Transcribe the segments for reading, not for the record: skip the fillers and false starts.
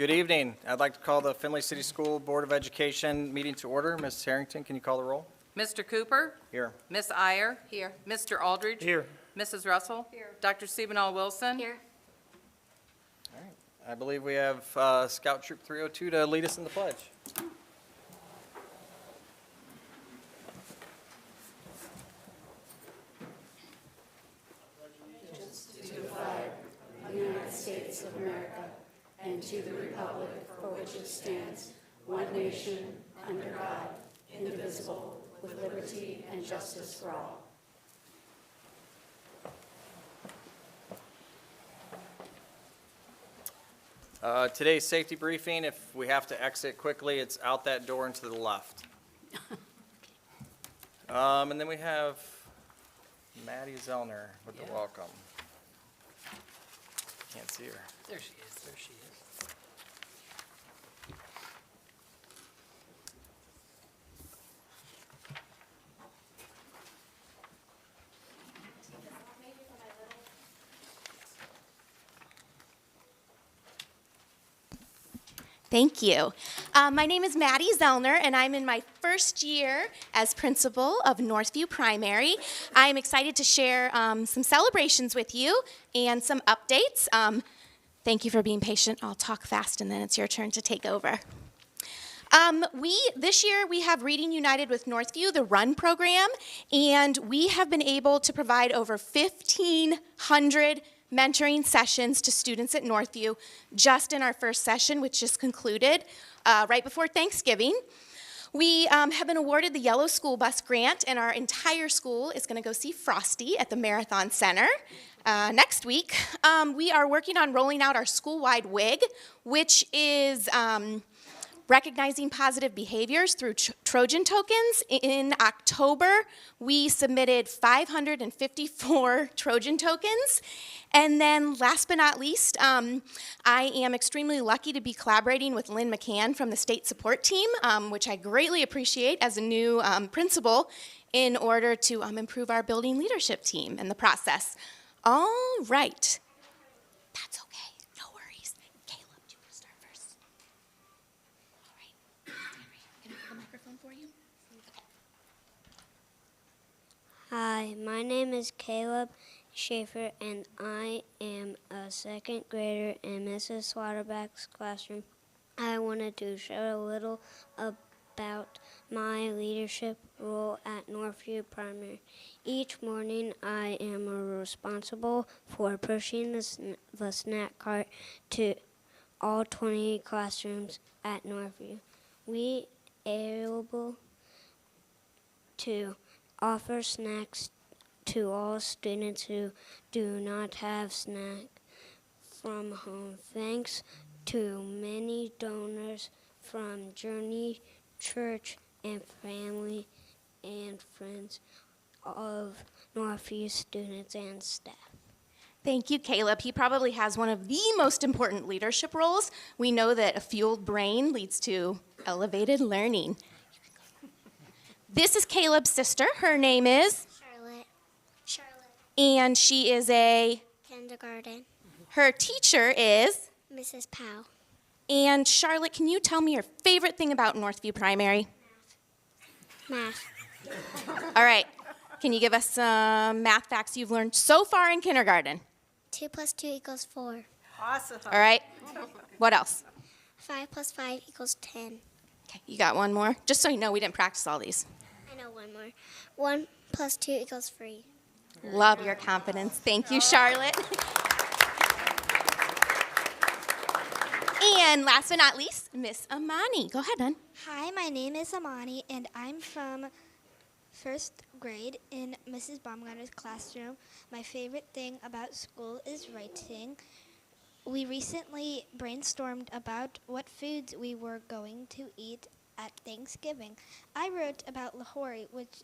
Good evening. I'd like to call the Findlay City School Board of Education meeting to order. Ms. Harrington, can you call the roll? Mr. Cooper? Here. Miss Iyer? Here. Mr. Aldridge? Here. Mrs. Russell? Here. Dr. Stephen Wilson? Here. All right. I believe we have Scout Troop 302 to lead us in the pledge. United States of America, and to the republic for which it stands, one nation, under God, indivisible, with liberty and justice for all. Today's safety briefing, if we have to exit quickly, it's out that door and to the left. And then we have Maddie Zellner with the welcome. Can't see her. There she is, there she is. Thank you. My name is Maddie Zellner, and I'm in my first year as principal of Northview Primary. I'm excited to share some celebrations with you and some updates. Thank you for being patient. I'll talk fast, and then it's your turn to take over. This year, we have Reading United with Northview, the RUN program, and we have been able to provide over 1,500 mentoring sessions to students at Northview just in our first session, which just concluded right before Thanksgiving. We have been awarded the Yellow School Bus Grant, and our entire school is going to go see Frosty at the Marathon Center next week. We are working on rolling out our school-wide WIG, which is recognizing positive behaviors through Trojan tokens. In October, we submitted 554 Trojan tokens. And then last but not least, I am extremely lucky to be collaborating with Lynn McCann from the state support team, which I greatly appreciate as a new principal in order to improve our building leadership team in the process. All right. That's okay. No worries. Caleb, do you want to start first? All right. Can I hold the microphone for you? Okay. Hi, my name is Caleb Schaefer, and I am a second grader in Mrs. Swatterback's classroom. I wanted to share a little about my leadership role at Northview Primary. Each morning, I am responsible for pushing the snack cart to all 20 classrooms at Northview. We are able to offer snacks to all students who do not have snack from home, thanks to many donors from Journey Church and family and friends of Northview students and staff. Thank you, Caleb. He probably has one of the most important leadership roles. We know that a fueled brain leads to elevated learning. This is Caleb's sister. Her name is? Charlotte. And she is a? Kindergarten. Her teacher is? Mrs. Powell. And Charlotte, can you tell me your favorite thing about Northview Primary? Math. All right. Can you give us some math facts you've learned so far in kindergarten? 2 + 2 = 4. Awesome. All right. What else? 5 + 5 = 10. Okay, you got one more? Just so you know, we didn't practice all these. I know one more. 1 + 2 = 3. Love your confidence. Thank you, Charlotte. And last but not least, Miss Amani. Go ahead, hon. Hi, my name is Amani, and I'm from first grade in Mrs. Baumgartner's classroom. My favorite thing about school is writing. We recently brainstormed about what foods we were going to eat at Thanksgiving. I wrote about lahori, which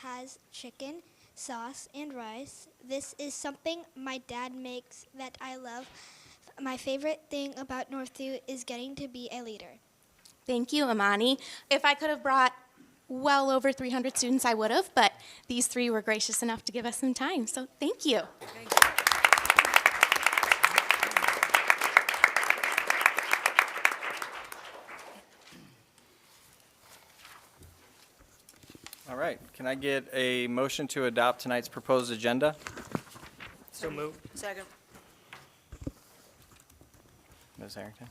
has chicken, sauce, and rice. This is something my dad makes that I love. My favorite thing about Northview is getting to be a leader. Thank you, Amani. If I could have brought well over 300 students, I would have, but these three were gracious enough to give us some time, so thank you. Thank you. All right, can I get a motion to adopt tonight's proposed agenda? So moved. Second. Ms. Harrington?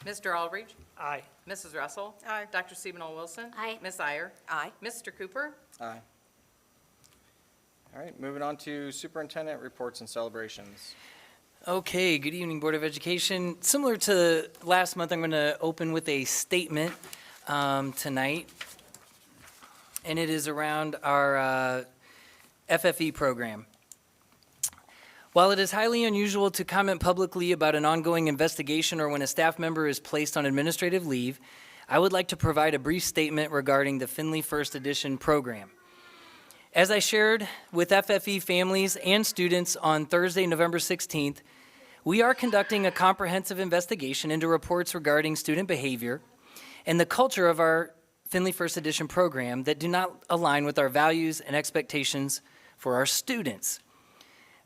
Mr. Aldridge. Aye. Mrs. Russell. Aye. Dr. Stephen-Wilson. Aye. Ms. Iyer. Aye. Mr. Cooper. Aye. All right, moving on to superintendent reports and celebrations. Okay, good evening, Board of Education. Similar to last month, I'm going to open with a statement tonight, and it is around our FFE program. While it is highly unusual to comment publicly about an ongoing investigation or when a staff member is placed on administrative leave, I would like to provide a brief statement regarding the Findlay First Edition program. As I shared with FFE families and students on Thursday, November 16th, we are conducting a comprehensive investigation into reports regarding student behavior and the culture of our Findlay First Edition program that do not align with our values and expectations for our students.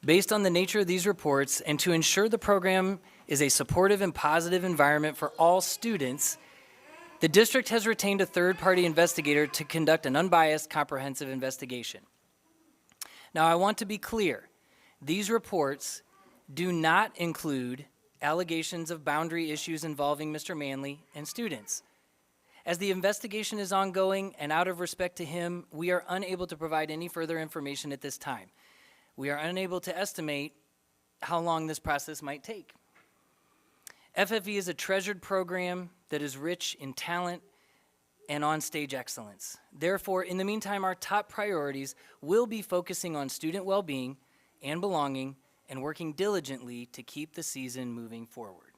Based on the nature of these reports and to ensure the program is a supportive and positive environment for all students, the district has retained a third-party investigator to conduct an unbiased, comprehensive investigation. Now, I want to be clear. These reports do not include allegations of boundary issues involving Mr. Manley and students. As the investigation is ongoing and out of respect to him, we are unable to provide any further information at this time. We are unable to estimate how long this process might take. FFE is a treasured program that is rich in talent and on-stage excellence. Therefore, in the meantime, our top priorities will be focusing on student well-being and belonging and working diligently to keep the season moving forward.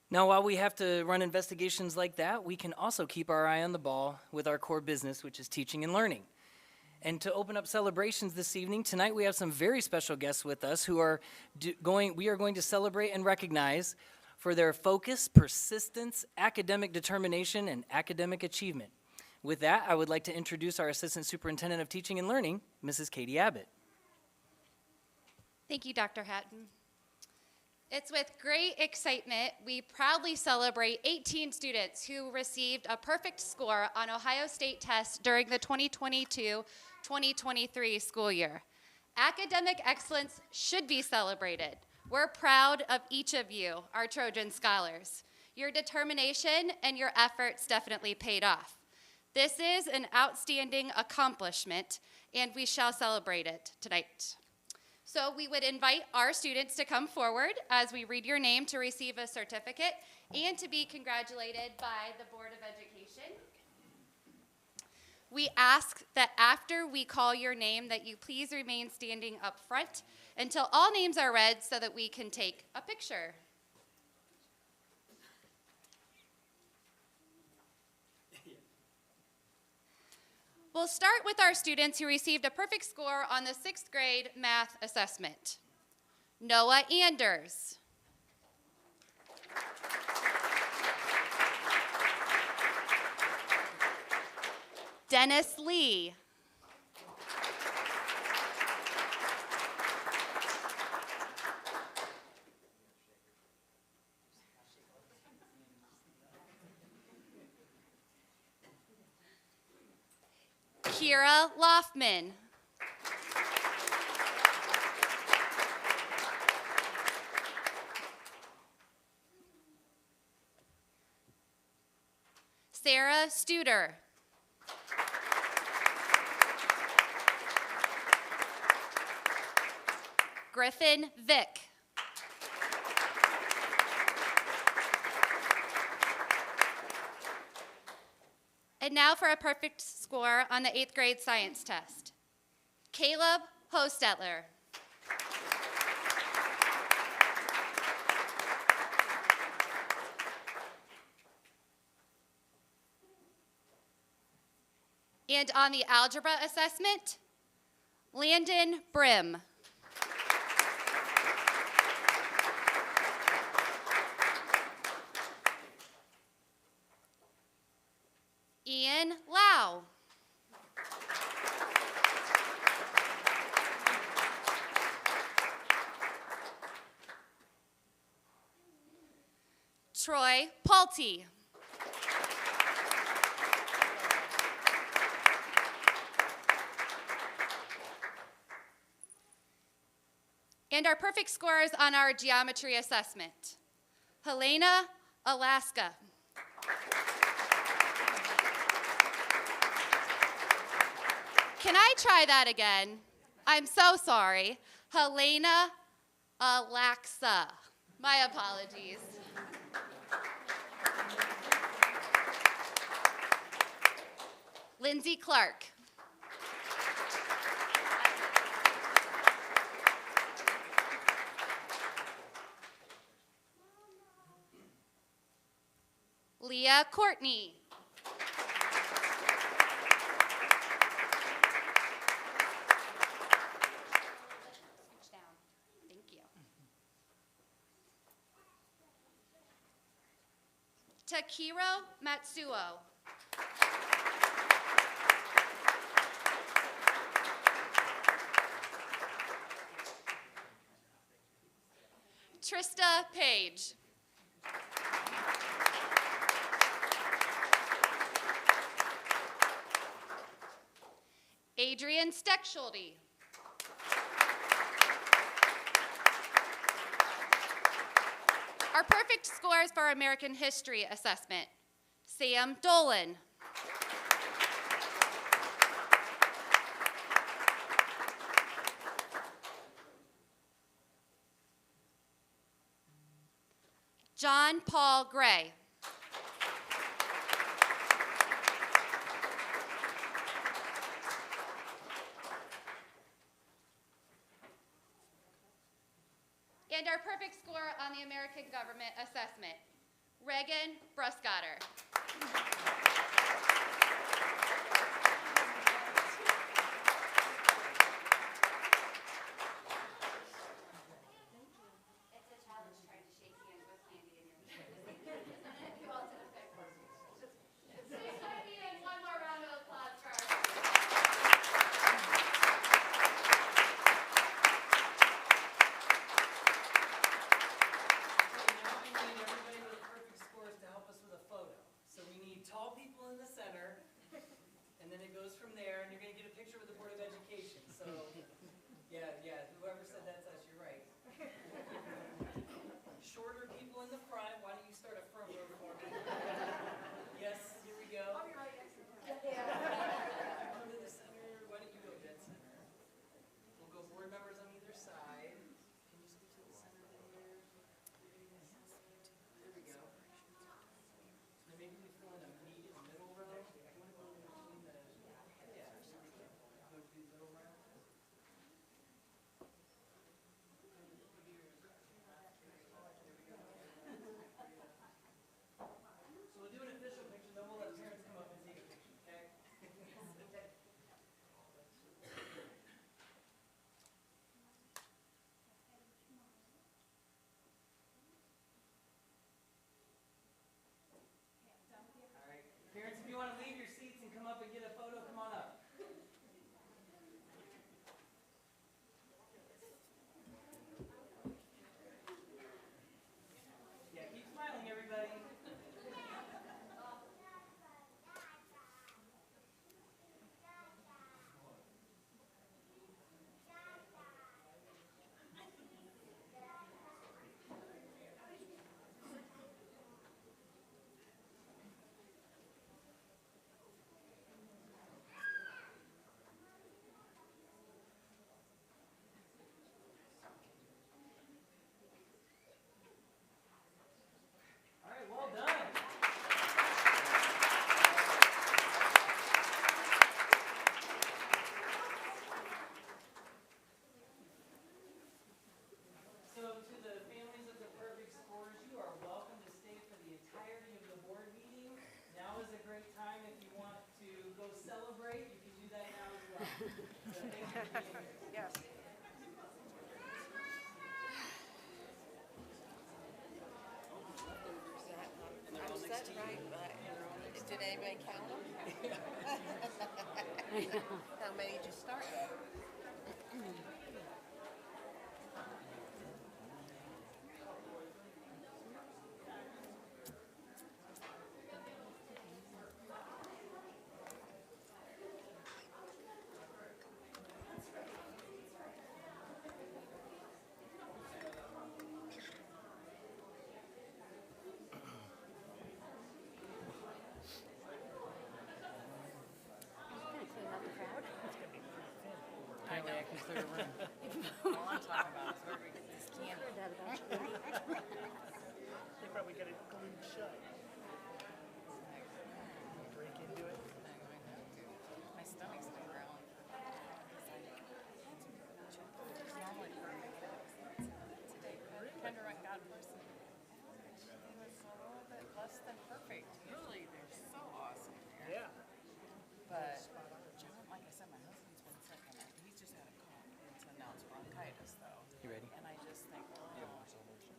Now, while we have to run investigations like that, we can also keep our eye on the ball with our core business, which is teaching and learning. And to open up celebrations this evening, tonight we have some very special guests with us who are we are going to celebrate and recognize for their focus, persistence, academic determination, and academic achievement. With that, I would like to introduce our Assistant Superintendent of Teaching and Learning, Mrs. Katie Abbott. Thank you, Dr. Hatton. It's with great excitement we proudly celebrate 18 students who received a perfect score on Ohio State tests during the 2022-2023 school year. Academic excellence should be celebrated. We're proud of each of you, our Trojan Scholars. Your determination and your efforts definitely paid off. This is an outstanding accomplishment, and we shall celebrate it tonight. So we would invite our students to come forward as we read your name to receive a certificate and to be congratulated by the Board of Education. We ask that after we call your name that you please remain standing up front until all names are read so that we can take a picture. We'll start with our students who received a perfect score on the 6th grade math assessment. Noah Anders. Dennis Lee. Kira Loftman. Sarah Studer. Griffin Vick. And now for a perfect score on the 8th grade science test. Caleb Hostetler. And on the algebra assessment, Landon Brim. Ian Lau. Troy Paulty. And our perfect scores on our geometry assessment. Helena, Alaska. Can I try that again? I'm so sorry. Helena, Alexa. My apologies. Lindsay Clark. Leah Courtney. Switch down. Thank you. Takiro Matsuo. Trista Page. Adrian Steckschulte. Our perfect scores for our American history assessment. Sam Dolan. John Paul Gray. And our perfect score on the American government assessment, Reagan Bruscotter. It's a challenge trying to shake hands with candy in your hand, isn't it? You all did a good work. Please join me in one more round of applause for our Now we need everybody with perfect scores to help us with a photo. So we need tall people in the center, and then it goes from there, and you're going to get a picture with the Board of Education. So, yeah, whoever said that's us, you're right. Shorter people in the front. Why don't you start a front row for me? Yes, here we go. I'll be right next to you. Come to the center. Why don't you go dead center? We'll go board members on either side. Can you scoot to the center there? There we go. And maybe we fill in a middle row. You want to go in between the, yeah, go to the middle row. So we'll do an official picture, then we'll let parents come up and take a picture, okay? All right, parents, if you want to leave your seats and come up and get a photo, come on up. Yeah, keep smiling, everybody. All right, well done. So to the families of the perfect scores, you are welcome to stay for the entirety of the board meeting. Now is a great time if you want to go celebrate, you can do that now as well. So thank you for being here. Yes. I'm set right, but did anybody count them? How many did you start with? got it glued shut. Break into it. My stomach's been growling. It's normally perfect. Today, Kendra went and got first. He was a little bit less than perfect. Usually they're so awesome there. Yeah. But John, like I said, my husband's been sick and he's just had a cough. It's announced bronchitis though. You ready? And I just think,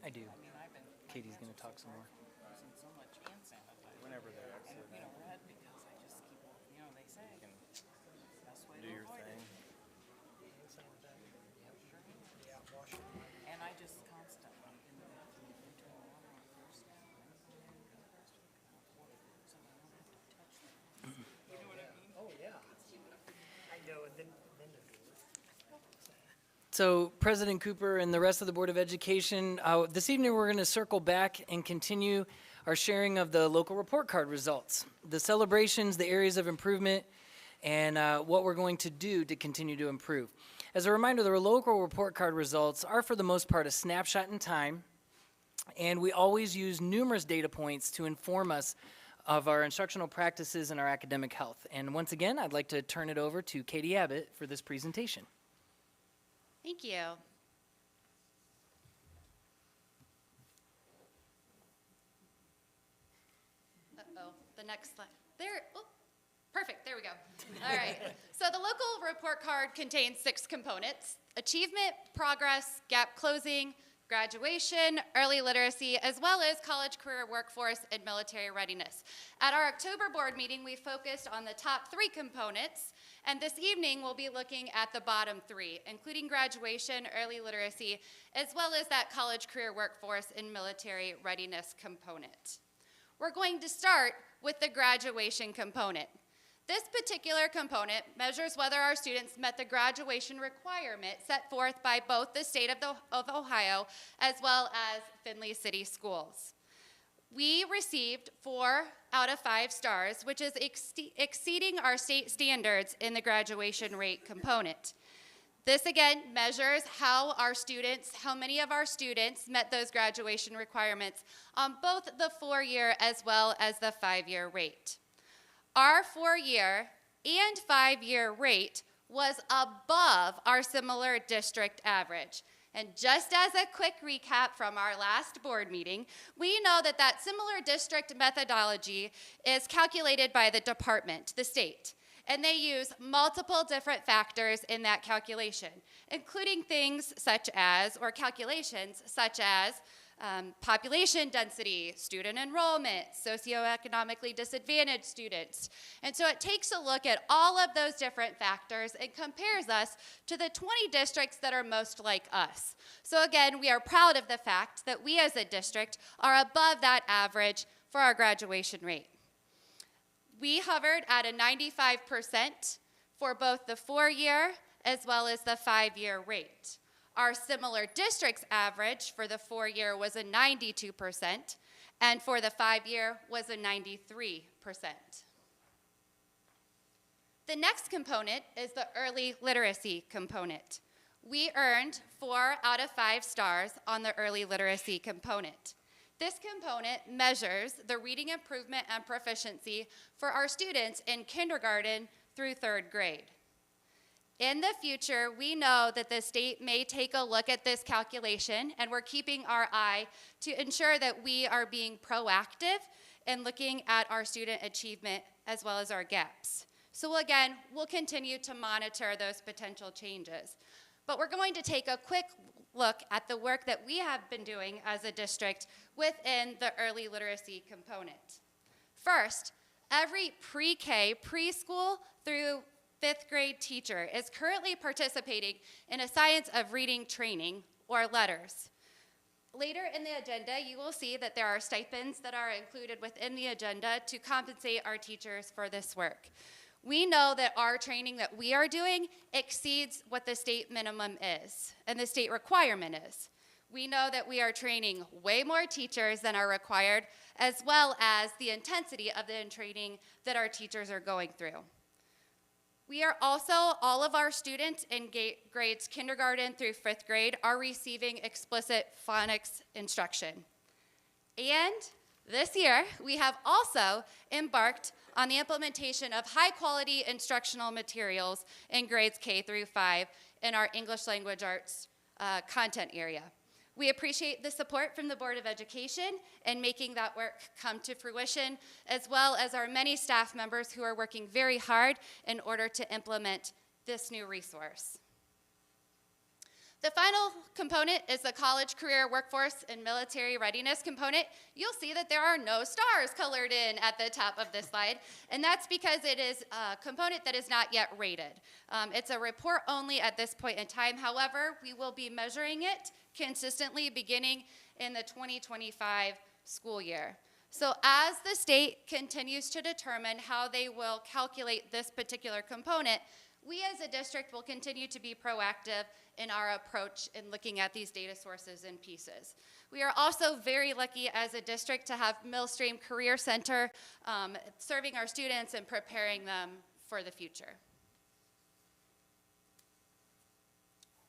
I do. I mean, I've been. Katie's gonna talk some more. Using so much hand sanitizer. Whenever they're And, you know, red because I just keep, you know, they say, best way do to your avoid thing. it. Yeah, wash it. And I just constantly, in the bathroom, between the water and first now, and the first week, so I don't have to touch them. You know what I mean? Oh, yeah. I know, and then the door. So President Cooper and the rest of the Board of Education, this evening we're going to circle back and continue our sharing of the local report card results, the celebrations, the areas of improvement, and what we're going to do to continue to improve. As a reminder, the local report card results are for the most part a snapshot in time, and we always use numerous data points to inform us of our instructional practices and our academic health. And once again, I'd like to turn it over to Katie Abbott for this presentation. Thank you. Uh-oh, the next slide. There, oh, perfect, there we go. All right, so the local report card contains 6 components: achievement, progress, gap closing, graduation, early literacy, as well as college, career, workforce, and military readiness. At our October board meeting, we focused on the top 3 components, and this evening we'll be looking at the bottom 3, including graduation, early literacy, as well as that college, career, workforce, and military readiness component. We're going to start with the graduation component. This particular component measures whether our students met the graduation requirement set forth by both the state of Ohio as well as Findlay City Schools. We received 4 out of 5 stars, which is exceeding our state standards in the graduation rate component. This again measures how many of our students met those graduation requirements on both the 4-year as well as the 5-year rate. Our 4-year and 5-year rate was above our similar district average. And just as a quick recap from our last board meeting, we know that that similar district methodology is calculated by the department, the state. And they use multiple different factors in that calculation, including things such as, or calculations such as, population density, student enrollment, socioeconomically disadvantaged students. And so it takes a look at all of those different factors and compares us to the 20 districts that are most like us. So again, we are proud of the fact that we as a district are above that average for our graduation rate. We hovered at a 95% for both the 4-year as well as the 5-year rate. Our similar district's average for the 4-year was a 92%, and for the 5-year was a 93%. The next component is the early literacy component. We earned 4 out of 5 stars on the early literacy component. This component measures the reading improvement and proficiency for our students in kindergarten through 3rd grade. In the future, we know that the state may take a look at this calculation, and we're keeping our eye to ensure that we are being proactive in looking at our student achievement as well as our gaps. So again, we'll continue to monitor those potential changes. But we're going to take a quick look at the work that we have been doing as a district within the early literacy component. First, every pre-K, preschool through 5th grade teacher is currently participating in a science of reading training, or letters. Later in the agenda, you will see that there are stipends that are included within the agenda to compensate our teachers for this work. We know that our training that we are doing exceeds what the state minimum is and the state requirement is. We know that we are training way more teachers than are required, as well as the intensity of the training that our teachers are going through. We are also, all of our students in grades kindergarten through 5th grade are receiving explicit phonics instruction. And this year, we have also embarked on the implementation of high-quality instructional materials in grades K through 5 in our English language arts content area. We appreciate the support from the Board of Education in making that work come to fruition, as well as our many staff members who are working very hard in order to implement this new resource. The final component is the college career workforce and military readiness component. You'll see that there are no stars colored in at the top of this slide, and that's because it is a component that is not yet rated. It's a report only at this point in time. However, we will be measuring it consistently beginning in the 2025 school year. So as the state continues to determine how they will calculate this particular component, we as a district will continue to be proactive in our approach in looking at these data sources and pieces. We are also very lucky as a district to have Millstream Career Center serving our students and preparing them for the future.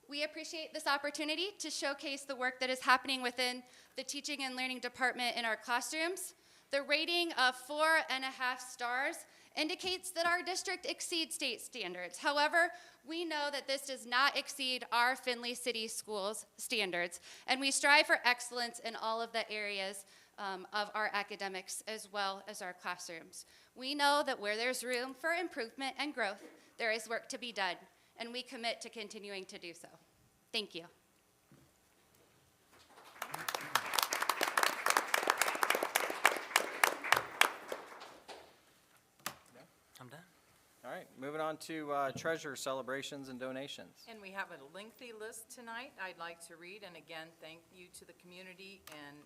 We appreciate this opportunity to showcase the work that is happening within the teaching and learning department in our classrooms. The rating of 4.5 stars indicates that our district exceeds state standards. However, we know that this does not exceed our Findlay City Schools standards, and we strive for excellence in all of the areas of our academics as well as our classrooms. We know that where there's room for improvement and growth, there is work to be done, and we commit to continuing to do so. Thank you. I'm done. All right, moving on to treasure celebrations and donations. And we have a lengthy list tonight I'd like to read, and again, thank you to the community and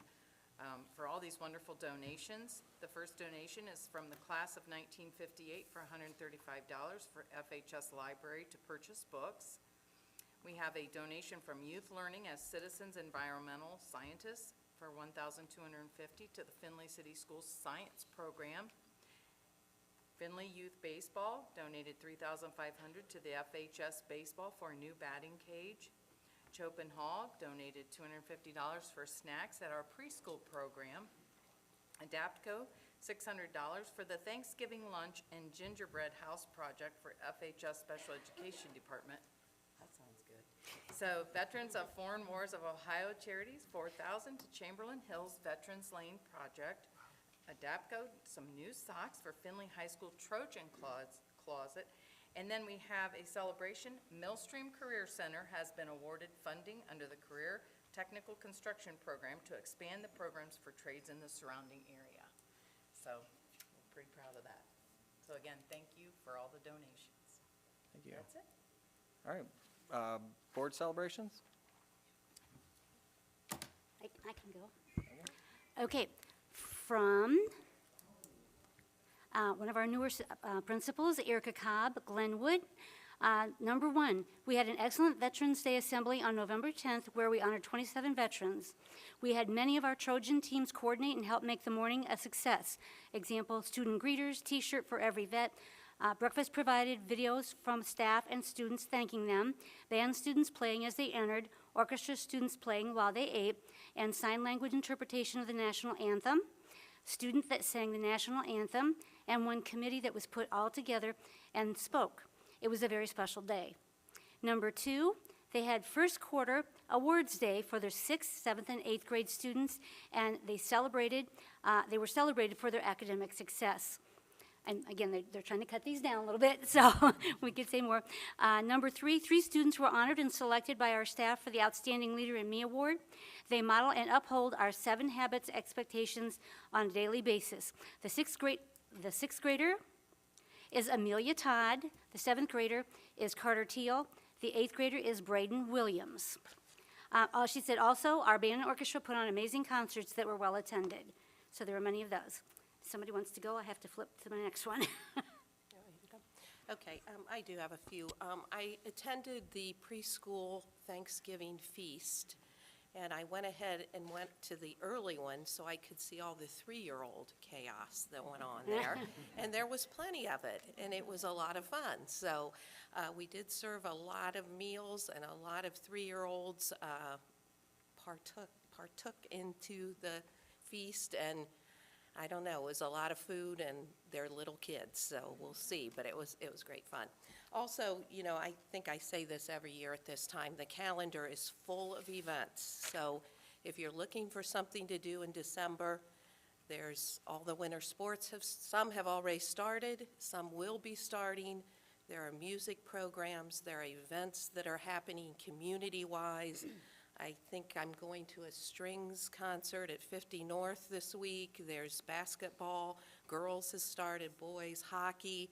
for all these wonderful donations. The first donation is from the class of 1958 for $135 for FHS Library to purchase books. We have a donation from Youth Learning as Citizens Environmental Scientists for $1,250 to the Findlay City Schools Science Program. Findlay Youth Baseball donated $3,500 to the FHS Baseball for a new batting cage. Chopin Hall donated $250 for snacks at our preschool program. Adaptco, $600 for the Thanksgiving lunch and gingerbread house project for FHS Special Education Department. That sounds good. So Veterans of Foreign Wars of Ohio Charities, $4,000 to Chamberlain Hills Veterans Lane Project. Adaptco, some new socks for Findlay High School Trojan Closet. And then we have a celebration. Millstream Career Center has been awarded funding under the Career Technical Construction Program to expand the programs for trades in the surrounding area. So we're pretty proud of that. So again, thank you for all the donations. Thank you. That's it. All right, board celebrations? I can go. Okay, from one of our newer principals, Erica Cobb, Glenwood. Number one, we had an excellent Veterans Day Assembly on November 10th where we honored 27 veterans. We had many of our Trojan teams coordinate and help make the morning a success. Example, student greeters, t-shirt for every vet, breakfast provided, videos from staff and students thanking them, band students playing as they entered, orchestra students playing while they ate, and sign language interpretation of the national anthem, student that sang the national anthem, and one committee that was put all together and spoke. It was a very special day. Number two, they had first quarter awards day for their 6th, 7th, and 8th grade students, and they were celebrated for their academic success. And again, they're trying to cut these down a little bit, so we could say more. Number three students were honored and selected by our staff for the Outstanding Leader in Me Award. They model and uphold our 7 habits expectations on a daily basis. The sixth grader is Amelia Todd. The 7th grader is Carter Teal. The 8th grader is Braden Williams. She said also, our band and orchestra put on amazing concerts that were well attended. So there were many of those. Somebody wants to go, I have to flip to the next one. Okay, I do have a few. I attended the preschool Thanksgiving feast, and I went ahead and went to the early one so I could see all the 3-year-old chaos that went on there. And there was plenty of it, and it was a lot of fun. So we did serve a lot of meals, and a lot of 3-year-olds partook into the feast, and I don't know, it was a lot of food, and they're little kids, so we'll see, but it was great fun. Also, you know, I think I say this every year at this time, the calendar is full of events, so if you're looking for something to do in December, there's all the winter sports, some have already started, some will be starting. There are music programs, there are events that are happening community-wise. I think I'm going to a strings concert at 50 North this week. There's basketball, girls has started, boys, hockey.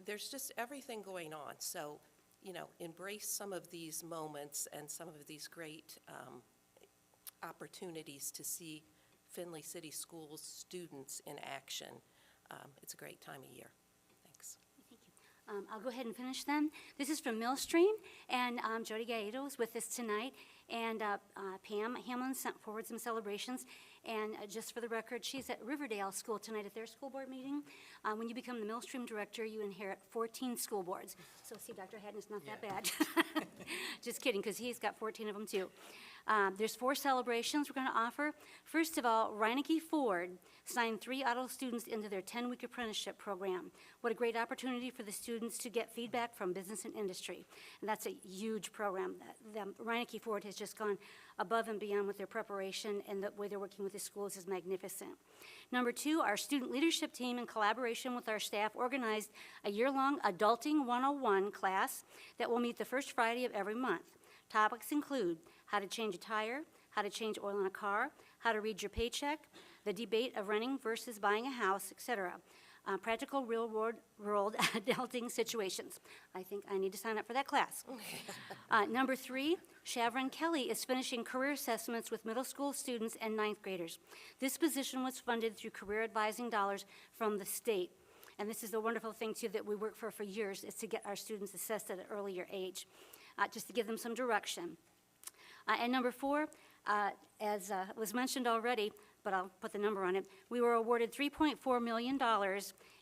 There's just everything going on. So, you know, embrace some of these moments and some of these great opportunities to see Findlay City Schools students in action. It's a great time of year. Thanks. Thank you. I'll go ahead and finish then. This is from Millstream, and Jody Gaedo is with us tonight, and Pam Hamlin sent forward some celebrations. And just for the record, she's at Riverdale School tonight at their school board meeting. When you become the Millstream director, you inherit 14 school boards. So see, Dr. Haddon's not that bad. Just kidding, because he's got 14 of them too. There's 4 celebrations we're going to offer. First of all, Reineke Ford signed 3 auto students into their 10-week apprenticeship program. What a great opportunity for the students to get feedback from business and industry. And that's a huge program. Reineke Ford has just gone above and beyond with their preparation, and the way they're working with the schools is magnificent. Number 2, our student leadership team, in collaboration with our staff, organized a year-long Adulting 101 class that will meet the first Friday of every month. Topics include how to change a tire, how to change oil in a car, how to read your paycheck, the debate of renting versus buying a house, etc. Practical real-world adulting situations. I think I need to sign up for that class. Number 3, Shavron Kelly is finishing career assessments with middle school students and 9th graders. This position was funded through career advising dollars from the state. And this is the wonderful thing, too, that we work for years, is to get our students assessed at an earlier age, just to give them some direction. And number 4, as was mentioned already, but I'll put the number on it, we were awarded $3.4 million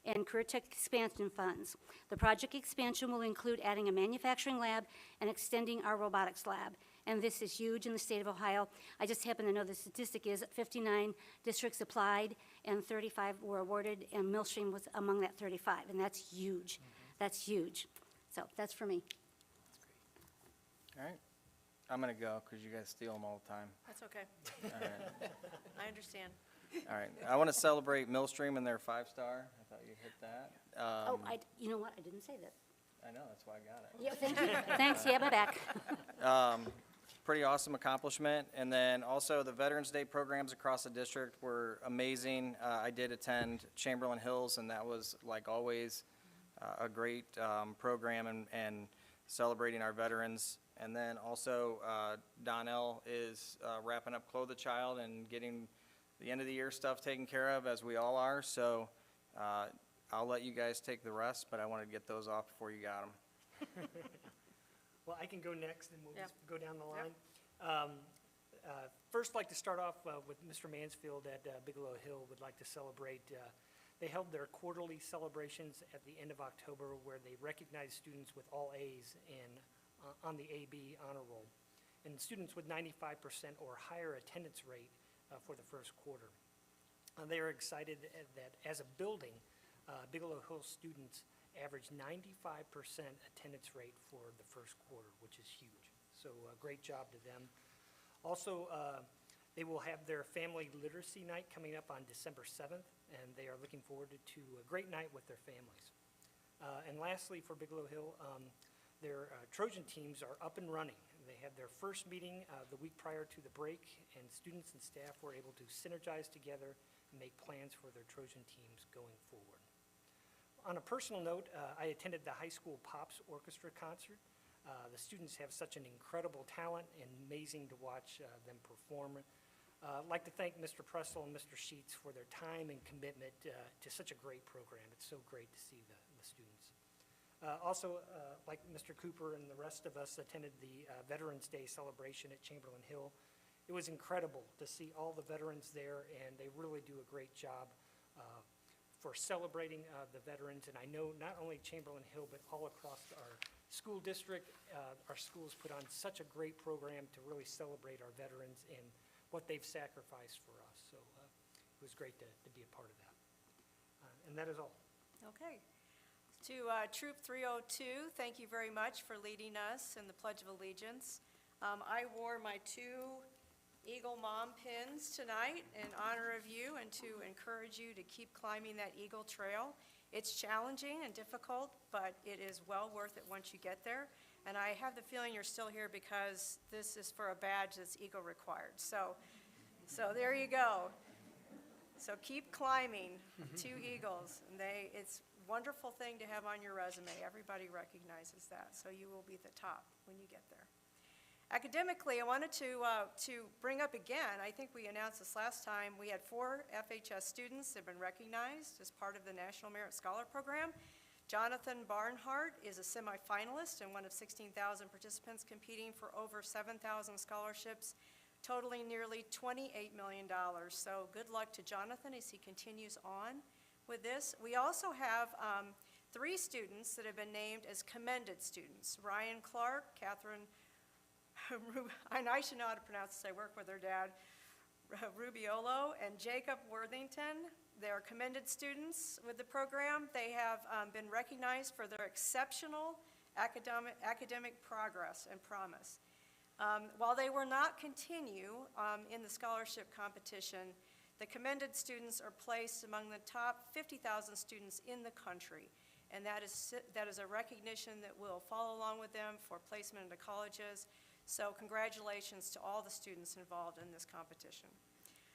in Career Tech expansion funds. The project expansion will include adding a manufacturing lab and extending our robotics lab. And this is huge in the state of Ohio. I just happen to know the statistic is 59 districts applied and 35 were awarded, and Millstream was among that 35, and that's huge. That's huge. So that's for me. All right. I'm going to go because you guys steal them all the time. That's okay. All right. I understand. All right. I want to celebrate Millstream and their 5-star. I thought you hit that. You know what? I didn't say that. I know, that's why I got it. Yeah, thank you. Thanks. Yeah, my back. Pretty awesome accomplishment. And then also the Veterans Day programs across the district were amazing. I did attend Chamberlain Hills, and that was, like always, a great program and celebrating our veterans. And then also Donnell is wrapping up Clothe the Child and getting the end of the year stuff taken care of, as we all are. So I'll let you guys take the rest, but I wanted to get those off before you got them. Well, I can go next, and we'll Yep. just go down the Yep. line. First, I'd like to start off with Mr. Mansfield at Bigelow Hill. Would like to celebrate. They held their quarterly celebrations at the end of October, where they recognized students with all A's on the AB honor roll, and students with 95% or higher attendance rate for the first quarter. They are excited that as a building, Bigelow Hill students averaged 95% attendance rate for the first quarter, which is huge. So great job to them. Also, they will have their family literacy night coming up on December 7th, and they are looking forward to a great night with their families. And lastly, for Bigelow Hill, their Trojan teams are up and running. They had their first meeting the week prior to the break, and students and staff were able to synergize together and make plans for their Trojan teams going forward. On a personal note, I attended the high school Pops Orchestra concert. The students have such an incredible talent, and amazing to watch them perform. I'd like to thank Mr. Pressel and Mr. Sheets for their time and commitment to such a great program. It's so great to see the students. Also, like Mr. Cooper and the rest of us, attended the Veterans Day celebration at Chamberlain Hill. It was incredible to see all the veterans there, and they really do a great job for celebrating the veterans. And I know not only Chamberlain Hill, but all across our school district, our schools put on such a great program to really celebrate our veterans and what they've sacrificed for us. So was great to be a part of that. And that is all. Okay. To Troop 302, thank you very much for leading us in the Pledge of Allegiance. I wore my 2 Eagle Mom pins tonight in honor of you and to encourage you to keep climbing that Eagle Trail. It's challenging and difficult, but it is well worth it once you get there. And I have the feeling you're still here because this is for a badge that's Eagle required. So there you go. So keep climbing, 2 Eagles. And it's a wonderful thing to have on your resume. Everybody recognizes that, so you will be at the top when you get there. Academically, I wanted to bring up again, I think we announced this last time, we had 4 FHS students that have been recognized as part of the National Merit Scholar Program. Jonathan Barnhart is a semifinalist and one of 16,000 participants competing for over 7,000 scholarships, totaling nearly $28 million. So good luck to Jonathan as he continues on with this. We also have 3 students that have been named as commended students. Ryan Clark, Catherine, and I should know how to pronounce this, I work with her dad, Rubiolo, and Jacob Worthington. They are commended students with the program. They have been recognized for their exceptional academic progress and promise. While they will not continue in the scholarship competition, the commended students are placed among the top 50,000 students in the country. And that is a recognition that will follow along with them for placement into colleges. So congratulations to all the students involved in this competition.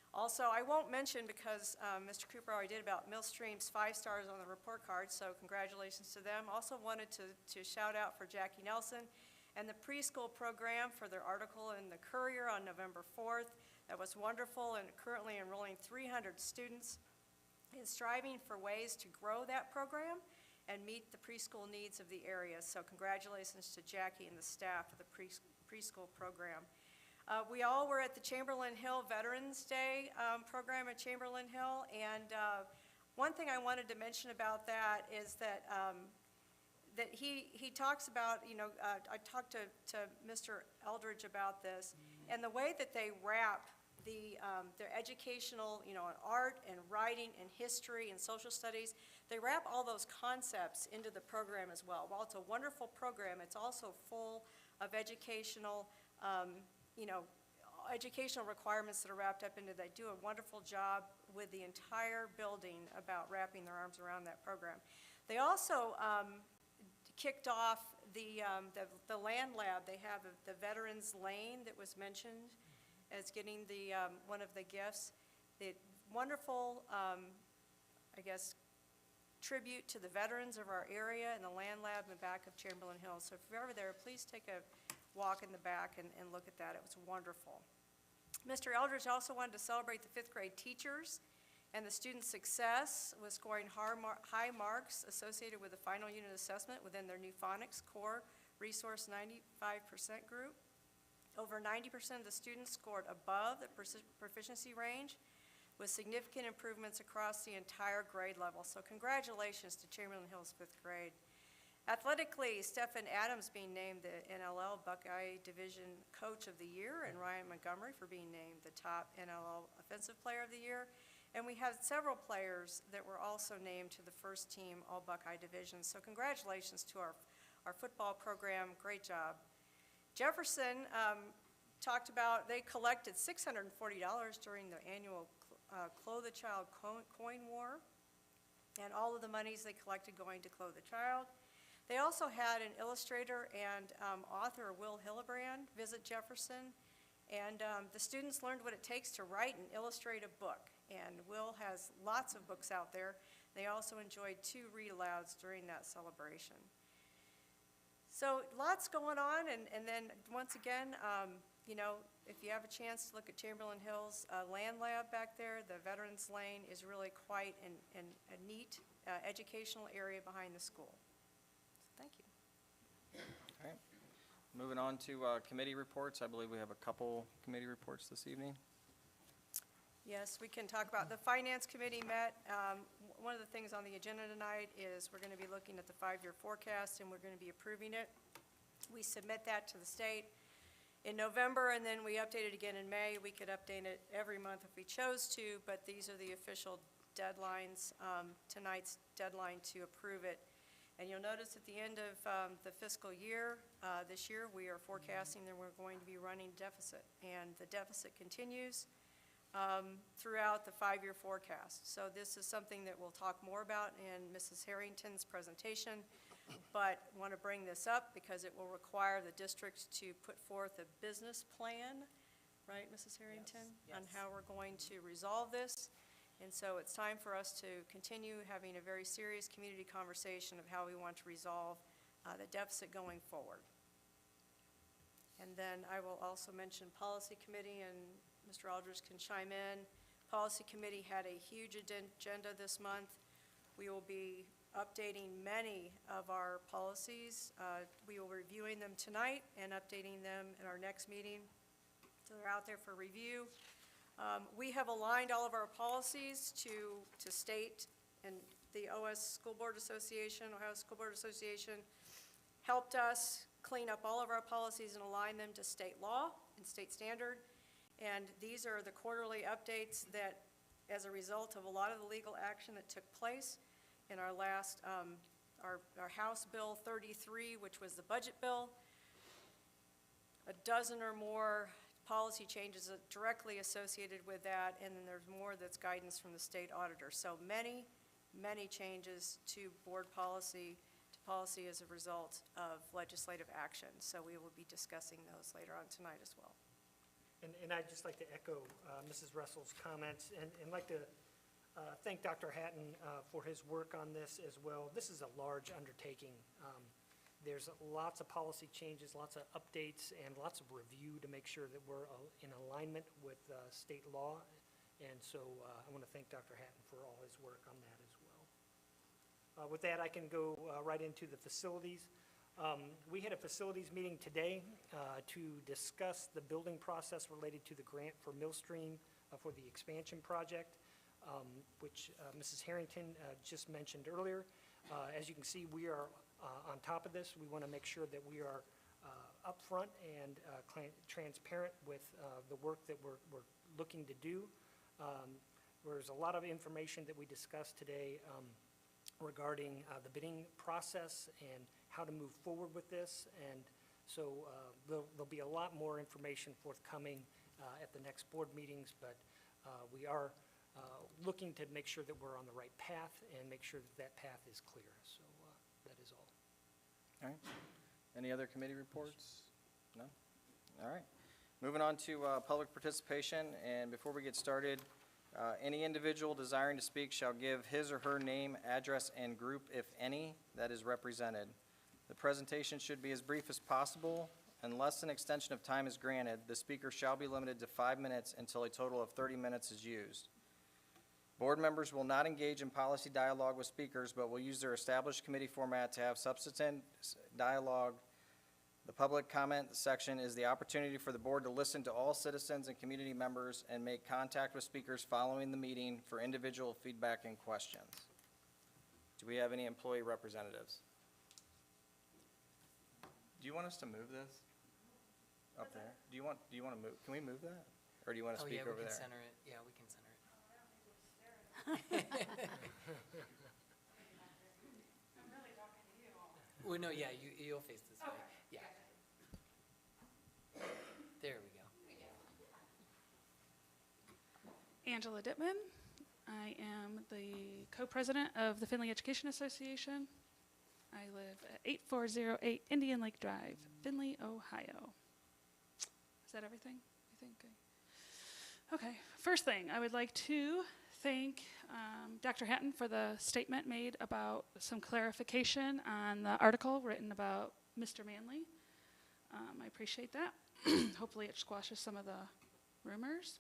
Also, I won't mention because Mr. Cooper already did about Millstream's 5 stars on the report card, so congratulations to them. Also wanted to shout out for Jackie Nelson and the preschool program for their article in the Courier on November 4th. That was wonderful, and currently enrolling 300 students in striving for ways to grow that program and meet the preschool needs of the area. So congratulations to Jackie and the staff of the preschool program. We all were at the Chamberlain Hill Veterans Day program at Chamberlain Hill, and one thing I wanted to mention about that is that that he talks about, I talked to Mr. Eldridge about this, and the way that they wrap their educational, in art and writing and history and social studies, they wrap all those concepts into the program as well. While it's a wonderful program, it's also full of educational, educational requirements that are wrapped up into that. They do a wonderful job with the entire building about wrapping their arms around that program. They also kicked off the land lab. They have the Veterans Lane that was mentioned as getting one of the gifts. The wonderful, I guess, tribute to the veterans of our area and the land lab in the back of Chamberlain Hill. So if you're ever there, please take a walk in the back and look at that. It was wonderful. Mr. Eldridge also wanted to celebrate the 5th grade teachers and the student success with scoring high marks associated with the final unit assessment within their new phonics core resource 95% group. Over 90% of the students scored above the proficiency range with significant improvements across the entire grade level. So congratulations to Chamberlain Hills 5th grade. Athletically, Stephen Adams being named the NLL Buckeye Division Coach of the Year, and Ryan Montgomery for being named the top NLL Offensive Player of the Year. And we had several players that were also named to the first team All Buckeye Division. So congratulations to our football program. Great job. Jefferson talked about they collected $640 during the annual Clothe a Child coin war, and all of the monies they collected going to Clothe a Child. They also had an illustrator and author, Will Hillebrand, visit Jefferson, and the students learned what it takes to write and illustrate a book, and Will has lots of books out there. They also enjoyed 2 read-alouds during that celebration. So lots going on, and then once again, if you have a chance to look at Chamberlain Hills Land Lab back there, the Veterans Lane is really quite a neat educational area behind the school. So thank you. All right. Moving on to committee reports. I believe we have a couple committee reports this evening. Yes, we can talk about, the Finance Committee met. One of the things on the agenda tonight is we're going to be looking at the 5-year forecast, and we're going to be approving it. We submit that to the state, in November, and then we update it again in May. We could update it every month if we chose to, but these are the official deadlines, tonight's deadline to approve it. And you'll notice at the end of the fiscal year, this year, we are forecasting that we're going to be running deficit, and the deficit continues throughout the 5-year forecast. So this is something that we'll talk more about in Mrs. Harrington's presentation, but want to bring this up because it will require the district to put forth a business plan, right, Mrs. Harrington? Yes. On how we're going to resolve this. And so it's time for us to continue having a very serious community conversation of how we want to resolve the deficit going forward. And then I will also mention Policy Committee, and Mr. Aldridge can chime in. Policy Committee had a huge agenda this month. We will be updating many of our policies. We will be reviewing them tonight and updating them in our next meeting. So they're out there for review. We have aligned all of our policies to state, and the Ohio School Board Association helped us clean up all of our policies and align them to state law and state standard. And these are the quarterly updates that, as a result of a lot of the legal action that took place in our last, our House Bill 33, which was the budget bill, a dozen or more policy changes directly associated with that, and then there's more that's guidance from the state auditor. So many, many changes to board policy, as a result of legislative action. So we will be discussing those later on tonight as well. And I'd just like to echo Mrs. Russell's comments, and like to thank Dr. Hatton for his work on this as well. This is a large undertaking. There's lots of policy changes, lots of updates, and lots of review to make sure that we're in alignment with state law. And so I want to thank Dr. Hatton for all his work on that as well. With that, I can go right into the facilities. We had a facilities meeting today to discuss the building process related to the grant for Millstream for the expansion project, which Mrs. Harrington just mentioned earlier. As you can see, we are on top of this. We want to make sure that we are upfront and transparent with the work that we're looking to do. There's a lot of information that we discussed today regarding the bidding process and how to move forward with this. And so there'll be a lot more information forthcoming at the next board meetings, but we are looking to make sure that we're on the right path and make sure that that path is clear. So that is all. All right. Any other committee reports? No? All right. Moving on to public participation, and before we get started, any individual desiring to speak shall give his or her name, address, and group, if any, that is represented. The presentation should be as brief as possible. Unless an extension of time is granted, the speaker shall be limited to 5 minutes until a total of 30 minutes is used. Board members will not engage in policy dialogue with speakers, but will use their established committee format to have substantive dialogue. The public comment section is the opportunity for the board to listen to all citizens and community members and make contact with speakers following the meeting for individual feedback and questions. Do we have any employee representatives? Do you want us to move this up there? Do you want to move? Can we move that? Or do you want to speak over there? Oh, yeah, we can center it. Yeah, we can center it. Well, no, yeah, you'll face this way. Yeah. There we go. Angela Dittman. I am the co-president of the Findlay Education Association. I live at 8408 Indian Lake Drive, Findlay, Ohio. Is that everything, you think? Okay, first thing, I would like to thank Dr. Hatton for the statement made about some clarification on the article written about Mr. Manley. I appreciate that. Hopefully it squashes some of the rumors.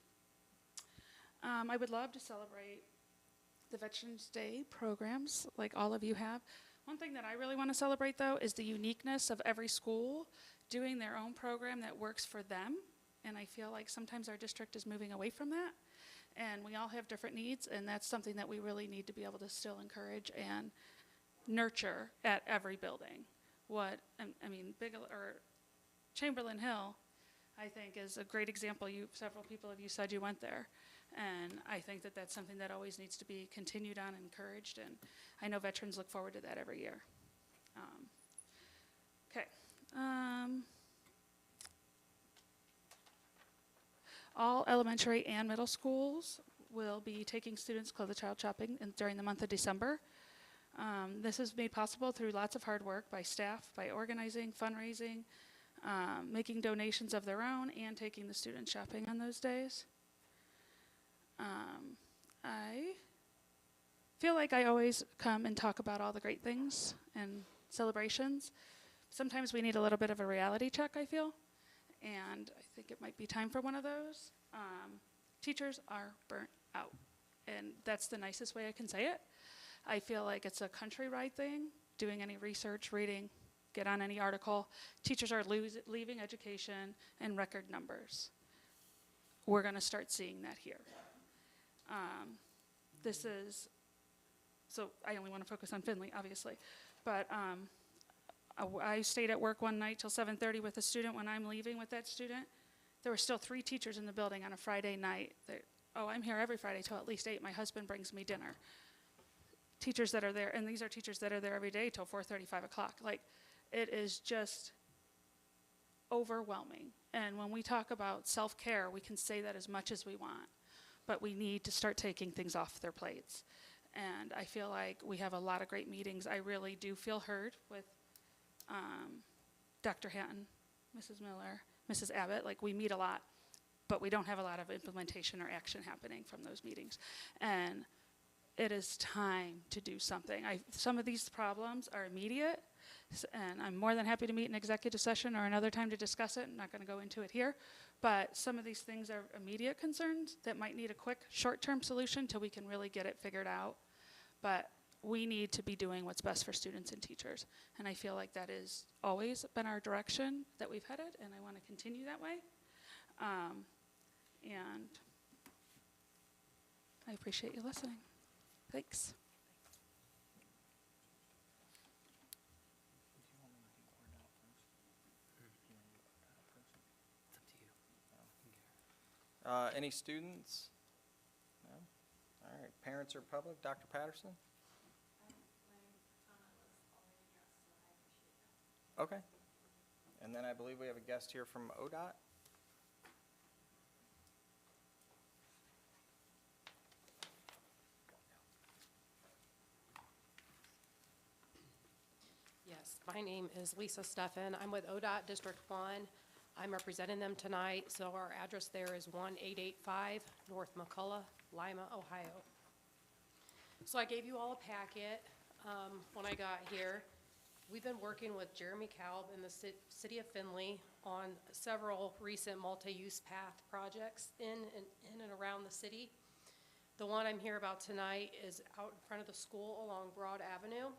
I would love to celebrate the Veterans Day programs like all of you have. One thing that I really want to celebrate, though, is the uniqueness of every school doing their own program that works for them. And I feel like sometimes our district is moving away from that. And we all have different needs, and that's something that we really need to be able to still encourage and nurture at every building. Chamberlain Hill, I think is a great example. Several people of you said you went there. And I think that that's something that always needs to be continued on and encouraged. And I know veterans look forward to that every year. Okay. All elementary and middle schools will be taking students clothes child shopping during the month of December. This is made possible through lots of hard work by staff, by organizing, fundraising, making donations of their own, and taking the students shopping on those days. I feel like I always come and talk about all the great things and celebrations. Sometimes we need a little bit of a reality check, I feel, and I think it might be time for one of those. Teachers are burnt out, and that's the nicest way I can say it. I feel like it's a countrywide thing, doing any research, reading, get on any article. Teachers are leaving education in record numbers. We're going to start seeing that here. So I only want to focus on Findlay, obviously, but I stayed at work one night till 7:30 with a student. When I'm leaving with that student, there were still 3 teachers in the building on a Friday night. I'm here every Friday till at least 8. My husband brings me dinner. Teachers that are there, and these are teachers that are there every day till 4:30, 5 o'clock. Like, it is just overwhelming. And when we talk about self-care, we can say that as much as we want, but we need to start taking things off their plates. And I feel like we have a lot of great meetings. I really do feel heard with Dr. Hatton, Mrs. Miller, Mrs. Abbott. Like, we meet a lot, but we don't have a lot of implementation or action happening from those meetings. And it is time to do something. Some of these problems are immediate, and I'm more than happy to meet in executive session or another time to discuss it. I'm not going to go into it here, but some of these things are immediate concerns that might need a quick short-term solution till we can really get it figured out. But we need to be doing what's best for students and teachers, and I feel like that has always been our direction that we've headed, and I want to continue that way. And I appreciate you listening. Thanks. Any students? No? All right, parents or public? Dr. Patterson? Okay. And then I believe we have a guest here from ODOT. Yes, my name is Lisa Steffen. I'm with ODOT District 1. I'm representing them tonight, so our address there is 1885 North McCullough, Lima, Ohio. So I gave you all a packet when I got here. We've been working with Jeremy Kalb in the city of Findlay on several recent multi-use path projects in and around the city. The one I'm here about tonight is out in front of the school along Broad Avenue.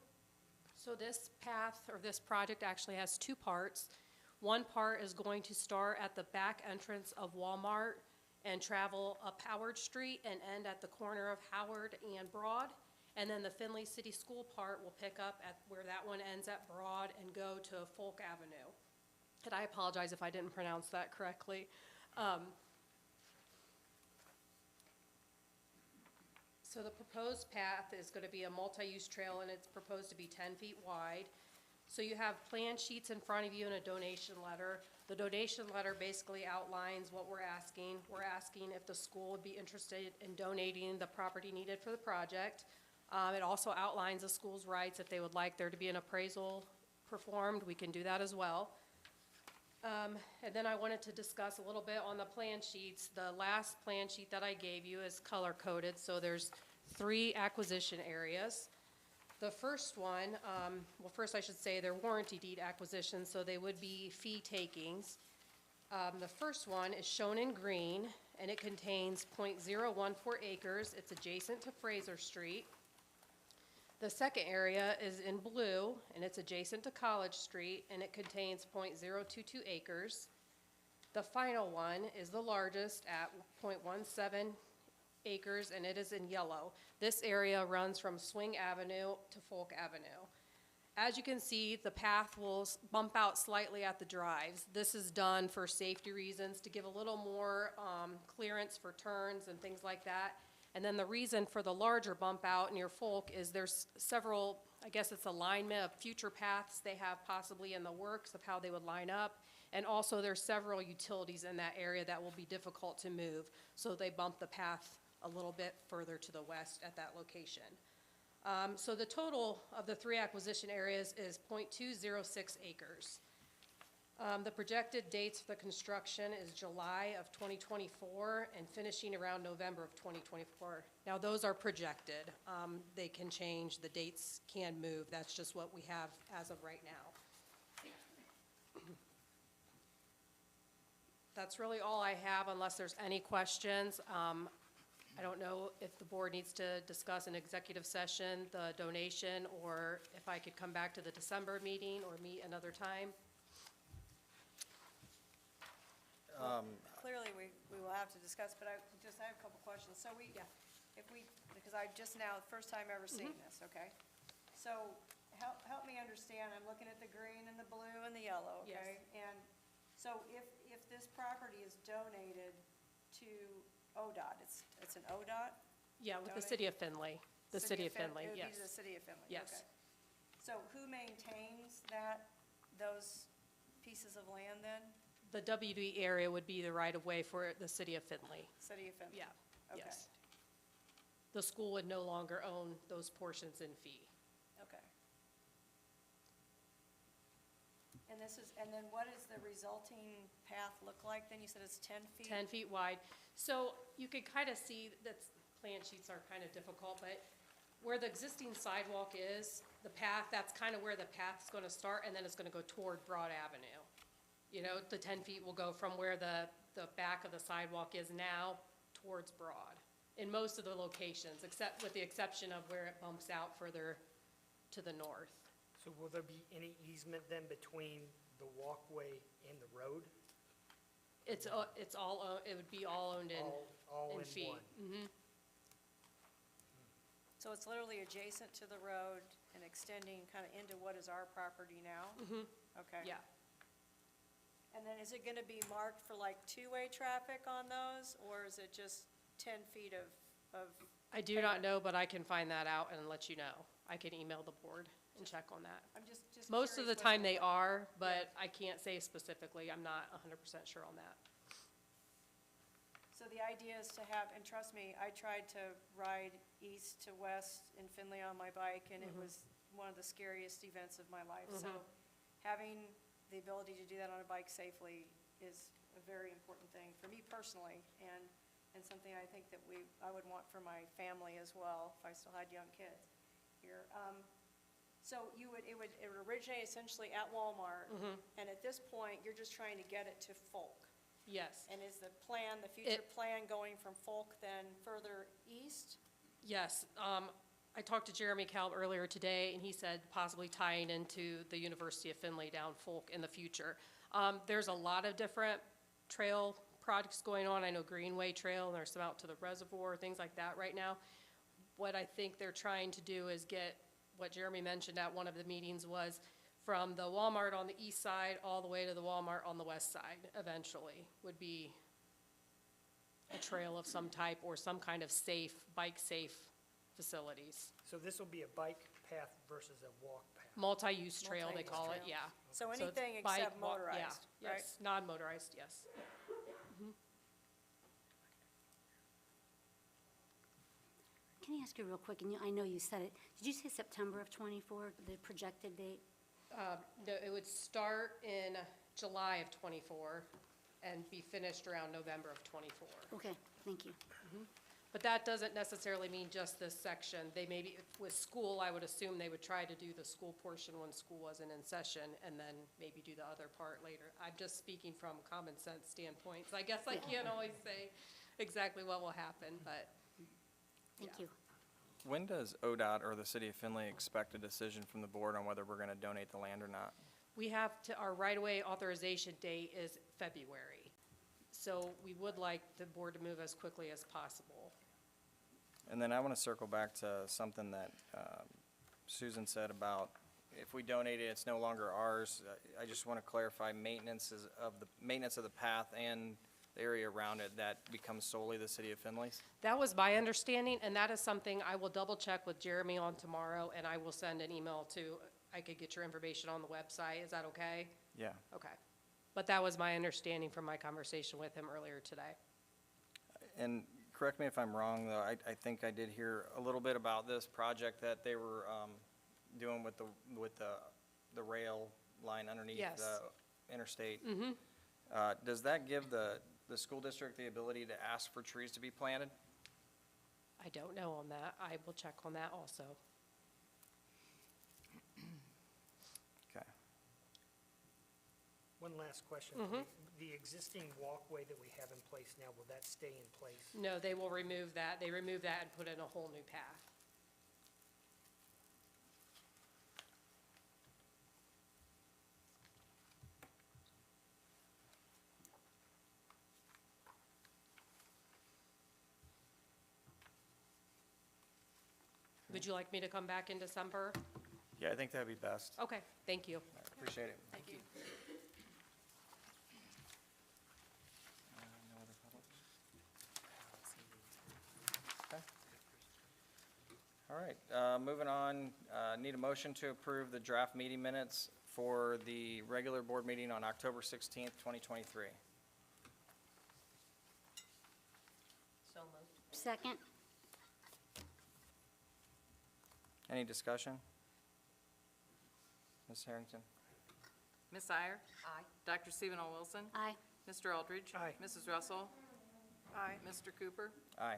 So this path, or this project, actually has 2 parts. One part is going to start at the back entrance of Walmart and travel up Howard Street and end at the corner of Howard and Broad. And then the Findlay City School part will pick up at where that one ends at Broad and go to Folk Avenue. And I apologize if I didn't pronounce that correctly. So the proposed path is going to be a multi-use trail, and it's proposed to be 10 feet wide. So you have plan sheets in front of you and a donation letter. The donation letter basically outlines what we're asking. We're asking if the school would be interested in donating the property needed for the project. It also outlines the school's rights. If they would like there to be an appraisal performed, we can do that as well. And then I wanted to discuss a little bit on the plan sheets. The last plan sheet that I gave you is color-coded, so there's 3 acquisition areas. The first one, well, first I should say they're warranty deed acquisitions, so they would be fee takings. The first one is shown in green, and it contains .014 acres. It's adjacent to Fraser Street. The second area is in blue, and it's adjacent to College Street, and it contains .022 acres. The final one is the largest at .17 acres, and it is in yellow. This area runs from Swing Avenue to Folk Avenue. As you can see, the path will bump out slightly at the drives. This is done for safety reasons, to give a little more clearance for turns and things like that. And then the reason for the larger bump out near Folk is there's several, I guess it's alignment of future paths they have possibly in the works of how they would line up. And also there's several utilities in that area that will be difficult to move. So they bump the path a little bit further to the west at that location. So the total of the 3 acquisition areas is 0.206 acres. The projected dates for the construction is July of 2024 and finishing around November of 2024. Now, those are projected. They can change, the dates can move. That's just what we have as of right now. That's really all I have, unless there's any questions. I don't know if the board needs to discuss in executive session the donation, or if I could come back to the December meeting or meet another time. Clearly, we will have to discuss, but I have a couple questions. So because I just now, first time ever seeing this, okay? So help me understand, I'm looking at the green and the blue and the yellow, okay? Yes. And so if this property is donated to ODOT, it's an ODOT? Yeah, with the city of Findlay. The city of Findlay, It would yes. be the city of Findlay? Yes. Okay. So who maintains those pieces of land then? The WD area would be the right-of-way for the city of Findlay. City of Findlay? Yeah, Okay. yes. The school would no longer own those portions in fee. Okay. And then what does the resulting path look like? Then you said it's 10 feet? 10 feet wide. So you can kind of see that plan sheets are kind of difficult, but where the existing sidewalk is, the path, that's kind of where the path's going to start, and then it's going to go toward Broad Avenue. You know, the 10 feet will go from where the back of the sidewalk is now towards Broad, in most of the locations, except with the exception of where it bumps out further to the north. So will there be any easement then between the walkway and the road? It's all, it would be all owned All in in fee. one? Mhm. So it's literally adjacent to the road and extending kind of into what is our property now? Okay. Yeah. And then is it going to be marked for like two-way traffic on those, or is it just 10 feet of? I do not know, but I can find that out and let you know. I can email the board and check on that. I'm just Most of the curious time what's they are, but I can't say specifically. I'm not 100% sure on that. So the idea is to have, and trust me, I tried to ride east to west in Findlay on my bike, and it was one of the scariest events of my life. So having the ability to do that on a bike safely is a very important thing for me personally, and something I think that I would want for my family as well, if I still had young kids here. So it would originate essentially at Walmart, and at this point, you're just trying to get it to Folk. Yes. And is the plan, the future plan going from Folk then further east? Yes. I talked to Jeremy Kalb earlier today, and he said possibly tying into the University of Findlay down Folk in the future. There's a lot of different trail projects going on. I know Greenway Trail, and there's some out to the reservoir, things like that right now. What I think they're trying to do is get, what Jeremy mentioned at one of the meetings was, from the Walmart on the east side all the way to the Walmart on the west side, eventually, would be a trail of some type or some kind of safe, bike-safe facilities. So this will be a bike path versus a walk path? Multi-use trail, they Multi-use call it, trail. yeah. So it's anything bike, except walk- motorized, yeah, right? Yes, non-motorized, yes. Can I ask you real quick, and I know you said it, did you say September of '24, the projected date? No, it would start in July of '24 and be finished around November of '24. Okay, thank you. But that doesn't necessarily mean just this section. They maybe, with school, I would assume they would try to do the school portion when school wasn't in session, and then maybe do the other part later. I'm just speaking from common sense standpoint, so I guess I can't always say exactly what will happen, but. Thank Yeah. you. When does ODOT or the city of Findlay expect a decision from the board on whether we're going to donate the land or not? We have to, our right-of-way authorization date is February. So we would like the board to move as quickly as possible. And then I want to circle back to something that Susan said about if we donate it, it's no longer ours. I just want to clarify, maintenance of the path and the area around it, that becomes solely the city of Findlay's? That was my understanding, and that is something I will double check with Jeremy on tomorrow, and I will send an email I could get your information on the website. Is that okay? Yeah. Okay. But that was my understanding from my conversation with him earlier today. And correct me if I'm wrong, though, I think I did hear a little bit about this project that they were doing with the rail line underneath Yes. the interstate. Mm-hmm. Does that give the school district the ability to ask for trees to be planted? I don't know on that. I will check on that also. Okay. One last question. Mhm. The existing walkway that we have in place now, will that stay in place? No, they will remove that. They remove that and put in a whole new path. Would you like me to come back in December? Yeah, I think that'd be best. Okay, thank you. I appreciate it. Thank you. No other public? Okay. All right, moving on, need a motion to approve the draft meeting minutes for the regular board meeting on October 16th, 2023. So moved. Second. Any discussion? Ms. Harrington? Ms. Iyer? Aye. Dr. Stephen O. Wilson? Aye. Mr. Aldridge? Aye. Mrs. Russell? Aye. Mr. Cooper? Aye.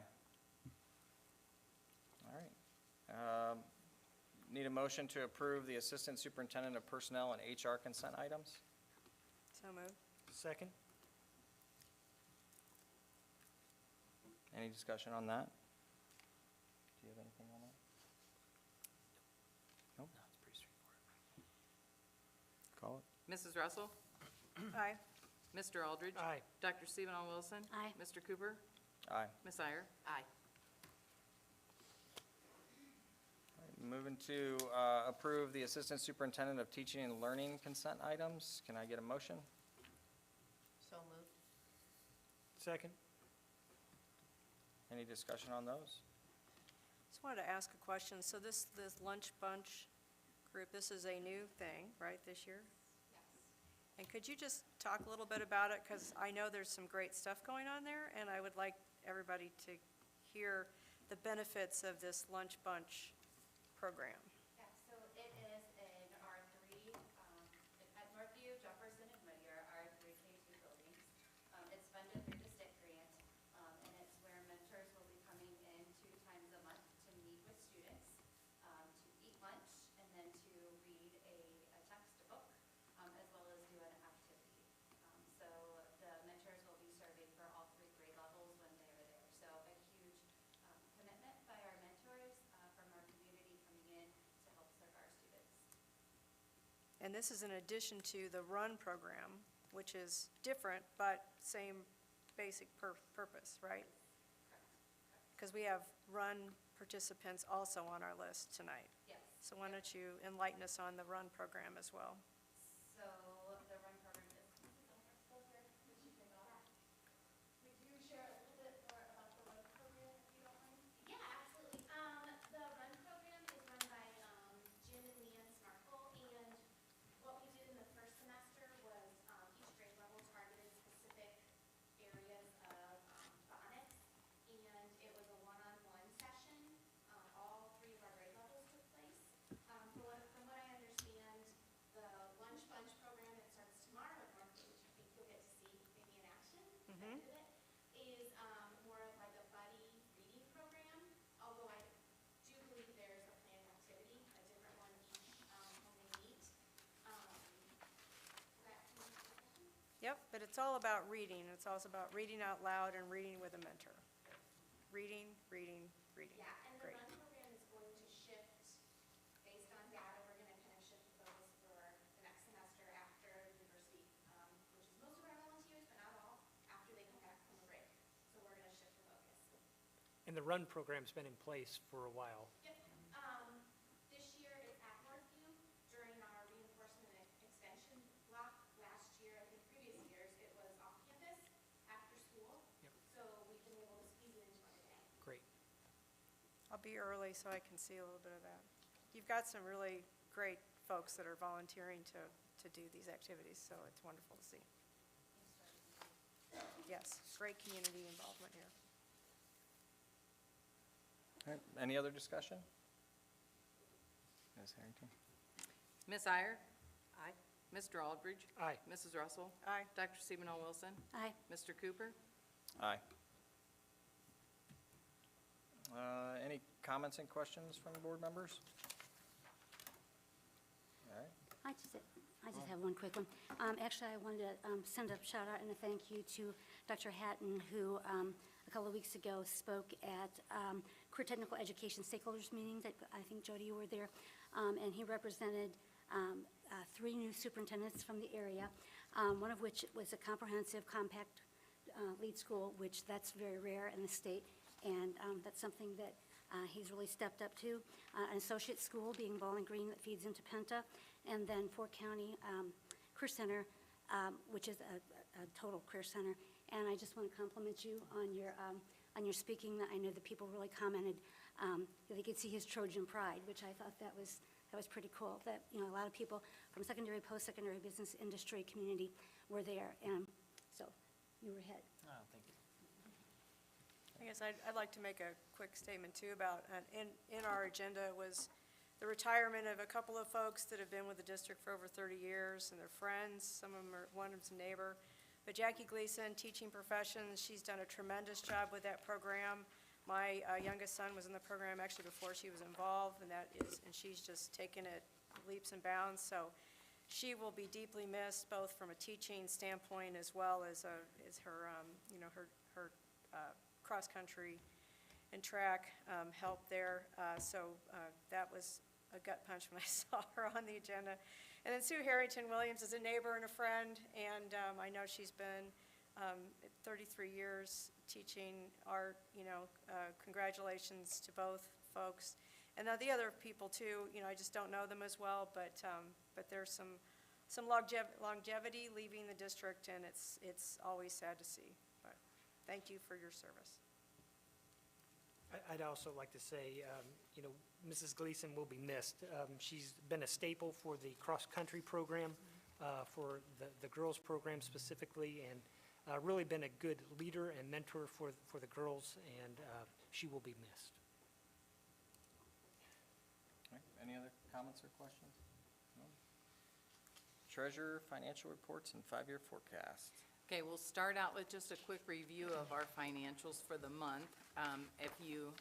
All right. Need a motion to approve the Assistant Superintendent of Personnel and HR consent items? So moved. Second? Any discussion on that? Do you have anything on that? Nope. No, it's pretty straightforward. Call it. Mrs. Russell? Aye. Mr. Aldridge? Aye. Dr. Stephen O. Wilson? Aye. Mr. Cooper? Aye. Ms. Iyer? Aye. Moving to approve the Assistant Superintendent of Teaching and Learning consent items. Can I get a motion? So moved. Second? Any discussion on those? Just wanted to ask a question. So this lunch bunch group, this is a new thing, right, this year? Yes. And could you just talk a little bit about it? Because I know there's some great stuff going on there, and I would like everybody to hear the benefits of this lunch bunch program. Yeah, so it is in our three, at Northview, Jefferson, and Whittier, our three K-2 buildings. It's funded through the STIC grant, and it's where mentors will be coming in 2 times a month to meet with students, to eat lunch, and then to read a textbook, as well as do an activity. So the mentors will be serving for all 3 grade levels when they are there. So a huge commitment by our mentors from our community coming in to help serve our students. And this is in addition to the RUN program, which is different, but same basic purpose, right? Because we have RUN participants also on our list tonight. Yes. So why don't you enlighten us on the RUN program as well? So the RUN program is, still here, would you take off? Would you share a little bit more about the RUN program, if you don't mind? Yeah, absolutely. The RUN program is run by Jim and Leanne Smarkle, and what we did in the first semester was each grade level targeted specific areas of phonics, and it was a one-on-one session. All 3 of our grade levels took place. From what I understand, the Lunch Bunch program that starts tomorrow at Northview, which I think you'll get to see maybe in action at the end of it, is more of like a buddy reading program, although I do believe there's a planned activity, a different one each when they meet. Yep, but it's all about reading. It's also about reading out loud and reading with a mentor. Reading, reading, reading. Yeah, and the Great. RUN program is going to shift based on data. We're going to kind of shift the focus for the next semester after university, which is most of our volunteers, but not all, after they come back from the break. So we're going to shift the focus. And the RUN program's been in place for a while. Yep. This year it's at Northview during I'll be early so I can see a little bit of that. You've got some really great folks that are volunteering to do these activities, so it's wonderful to see. Yes, great community involvement here. All right, any other discussion? Ms. Harrington? Ms. Iyer? Aye. Mr. Aldridge? Aye. Mrs. Russell? Aye. Dr. Stephen O. Wilson? Aye. Mr. Cooper? Aye. Any comments and questions from board members? All right. I just have one quick one. Actually, I wanted to send a shout out and a thank you to Dr. Hatton, who a couple of weeks ago spoke at Career Technical Education Stakeholders meeting that I think, Jody, you were there, and he represented 3 new superintendents from the area, one of which was a comprehensive, compact lead school, which that's very rare in the state, and that's something that he's really stepped up to. An associate school being Bowling Green that feeds into Penta, and then Fort County Career Center, which is a total career center. And I just want to compliment you on your speaking. I know that people really commented that they could see his Trojan pride, which I thought that was pretty cool. That, you know, a lot of people from secondary, post-secondary business industry community were there, and so you were ahead. Oh, thank you. I guess I'd like to make a quick statement too about, in our agenda was the retirement of a couple of folks that have been with the district for over 30 years, and they're friends. Some of them are, one of them's a neighbor. But Jackie Gleason, teaching professions, she's done a tremendous job with that program. My youngest son was in the program actually before she was involved, and she's just taken it leaps and bounds. So she will be deeply missed, both from a teaching standpoint as well as her, her cross-country and track help there. So that was a gut punch when I saw her on the agenda. And then Sue Harrington Williams is a neighbor and a friend, and I know she's been 33 years teaching art. Congratulations to both folks. And the other people too, I just don't know them as well, but there's some longevity leaving the district, and it's always sad to see. But thank you for your service. I'd also like to say, Mrs. Gleason will be missed. She's been a staple for the cross-country program, for the girls program specifically, and really been a good leader and mentor for the girls, and she will be missed. All right, any other comments or questions? No? Treasurer, financial reports, and 5-year forecast. Okay, we'll start out with just a quick review of our financials for the month. If you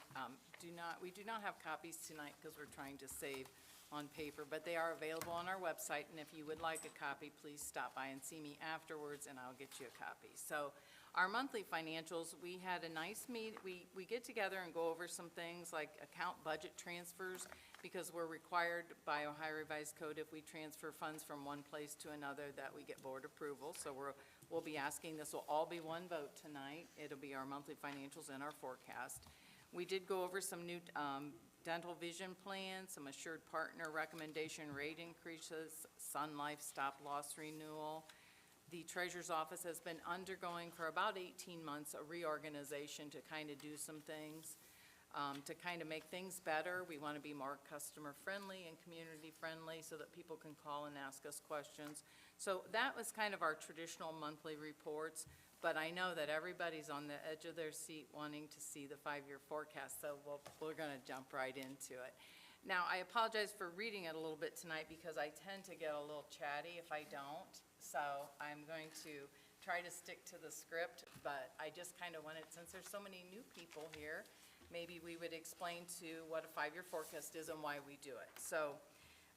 we do not have copies tonight because we're trying to save on paper, but they are available on our website, and if you would like a copy, please stop by and see me afterwards, and I'll get you a copy. So our monthly financials, we had a nice meet. We get together and go over some things like account budget transfers, because we're required by Ohio Revised Code, if we transfer funds from one place to another, that we get board approval. So we'll be asking, this will all be one vote tonight. It'll be our monthly financials and our forecast. We did go over some new dental vision plans, some assured partner recommendation rate increases, Sun Life stop loss renewal. The Treasurer's Office has been undergoing for about 18 months a reorganization to kind of do some things, to kind of make things better. We want to be more customer friendly and community friendly so that people can call and ask us questions. So that was kind of our traditional monthly reports, but I know that everybody's on the edge of their seat wanting to see the 5-year forecast, so we're going to jump right into it. Now, I apologize for reading it a little bit tonight because I tend to get a little chatty if I don't, so I'm going to try to stick to the script, but I just kind of wanted, since there's so many new people here, maybe we would explain to what a 5-year forecast is and why we do it. So,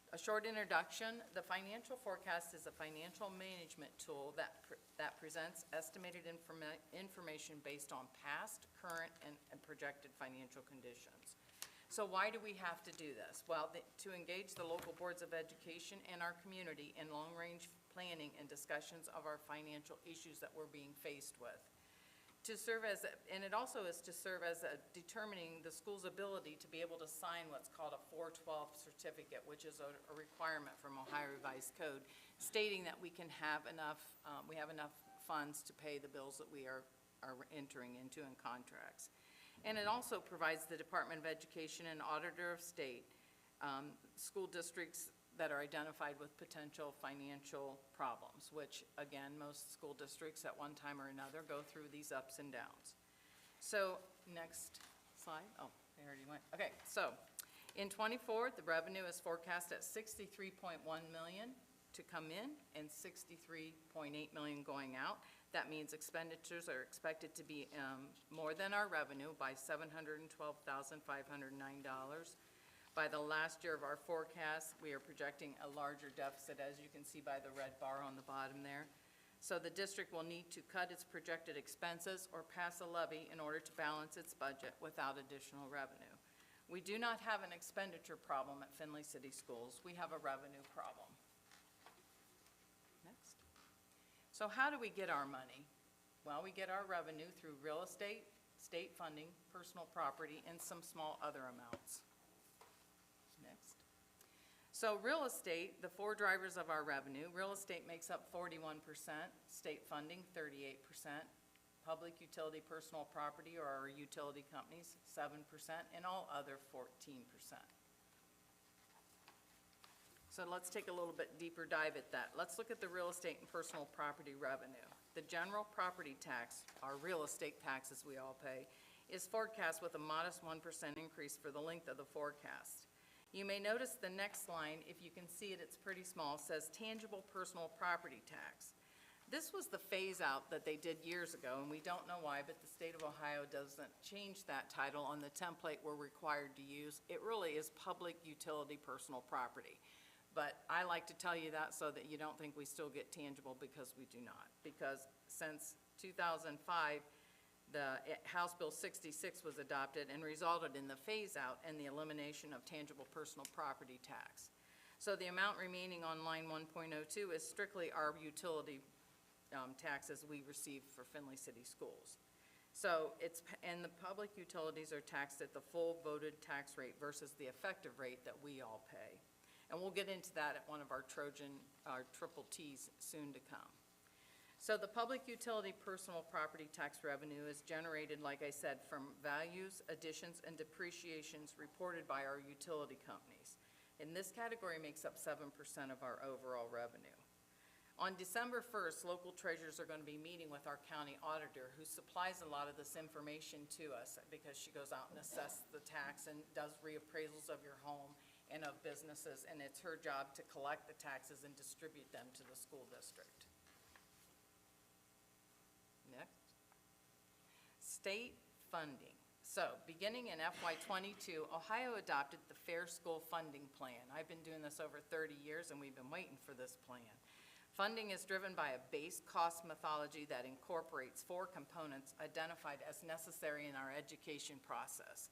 a short introduction. The financial forecast is a financial management tool that presents estimated information based on past, current, and projected financial conditions. So why do we have to do this? Well, to engage the local boards of education and our community in long-range planning and discussions of our financial issues that we're being faced with. To serve as, and it also is to serve as determining the school's ability to be able to sign what's called a 412 certificate, which is a requirement from Ohio Revised Code, stating that we can have enough, we have enough funds to pay the bills that we are entering into in contracts. And it also provides the Department of Education and Auditor of State, school districts that are identified with potential financial problems, which, again, most school districts at one time or another go through these ups and downs. So, next slide. Oh, they already went. Okay, so in '24, the revenue is forecast at $63.1 million to come in and $63.8 million going out. That means expenditures are expected to be more than our revenue by $712,509. By the last year of our forecast, we are projecting a larger deficit, as you can see by the red bar on the bottom there. So the district will need to cut its projected expenses or pass a levy in order to balance its budget without additional revenue. We do not have an expenditure problem at Findlay City Schools. We have a revenue problem. Next. So how do we get our money? Well, we get our revenue through real estate, state funding, personal property, and some small other amounts. Next. So real estate, the four drivers of our revenue, real estate makes up 41%, state funding 38%, public utility personal property or our utility companies 7%, and all other 14%. So let's take a little bit deeper dive at that. Let's look at the real estate and personal property revenue. The general property tax, our real estate taxes we all pay, is forecast with a modest 1% increase for the length of the forecast. You may notice the next line, if you can see it, it's pretty small, says tangible personal property tax. This was the phase out that they did years ago, and we don't know why, but the state of Ohio doesn't change that title on the template we're required to use. It really is public utility personal property. But I like to tell you that so that you don't think we still get tangible, because we do not. Because since 2005, the House Bill 66 was adopted and resulted in the phase-out and the elimination of tangible personal property tax. So the amount remaining on line 1.02 is strictly our utility taxes we receive for Findlay City Schools. So and the public utilities are taxed at the full voted tax rate versus the effective rate that we all pay. And we'll get into that at one of our triple T's soon to come. So the public utility personal property tax revenue is generated, like I said, from values, additions, and depreciations reported by our utility companies. And this category makes up 7% of our overall revenue. On December 1st, local treasurers are going to be meeting with our county auditor, who supplies a lot of this information to us because she goes out and assesses the tax and does reappraisals of your home and of businesses, and it's her job to collect the taxes and distribute them to the school district. Next. State funding. So, beginning in FY22, Ohio adopted the Fair School Funding Plan. I've been doing this over 30 years, and we've been waiting for this plan. Funding is driven by a base cost methodology that incorporates 4 components identified as necessary in our education process.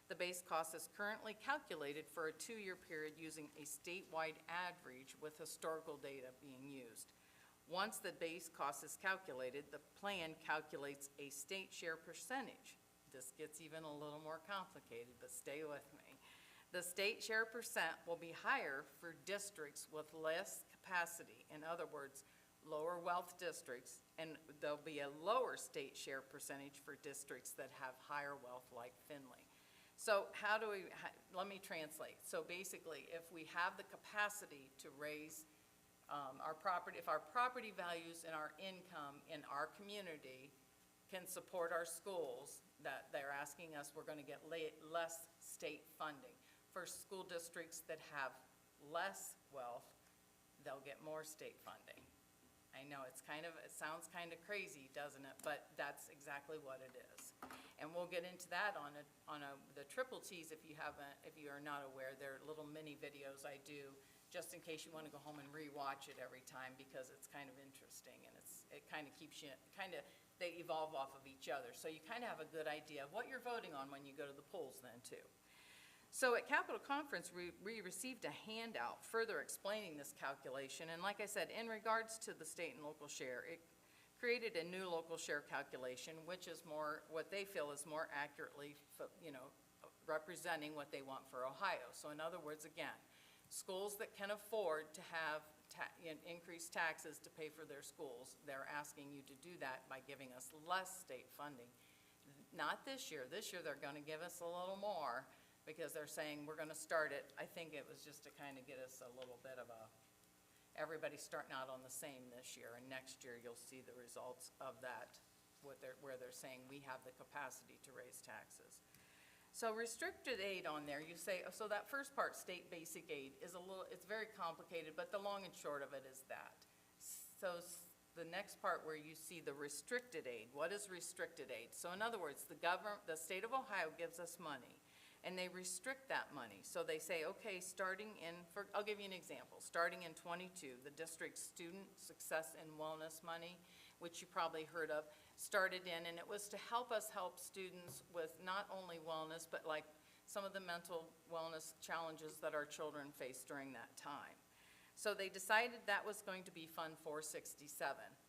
The base cost is currently calculated for a 2-year period using a statewide average with historical data being used. Once the base cost is calculated, the plan calculates a state share percentage. This gets even a little more complicated, but stay with me. The state share percent will be higher for districts with less capacity. In other words, lower wealth districts, and there'll be a lower state share percentage for districts that have higher wealth like Findlay. So let me translate. So basically, if we have the capacity to raise if our property values and our income in our community can support our schools, that they're asking us, we're going to get less state funding. For school districts that have less wealth, they'll get more state funding. I know it sounds kind of crazy, doesn't it? But that's exactly what it is. And we'll get into that on the triple T's if you are not aware. They're little mini videos I do just in case you want to go home and rewatch it every time, because it's kind of interesting, and it kind of keeps you, they evolve off of each other. So you kind of have a good idea of what you're voting on when you go to the polls then too. So at Capitol Conference, we received a handout further explaining this calculation, and like I said, in regards to the state and local share, it created a new local share calculation, which is what they feel is more accurately, representing what they want for Ohio. So in other words, again, schools that can afford to have increased taxes to pay for their schools, they're asking you to do that by giving us less state funding. Not this year. This year, they're gonna give us a little more because they're saying we're gonna start it. I think it was just to kind of get us a little bit of a, everybody starting out on the same this year, and next year you'll see the results of that, where they're saying we have the capacity to raise taxes. So restricted aid on there, you say, so that first part, state basic aid, is it's very complicated, but the long and short of it is that. So the next part where you see the restricted aid, what is restricted aid? So in other words, the state of Ohio gives us money, and they restrict that money. So they say, okay, I'll give you an example. Starting in '22, the district's student success and wellness money, which you probably heard of, started in, and it was to help us help students with not only wellness, but like some of the mental wellness challenges that our children face during that time. So they decided that was going to be Fund 467,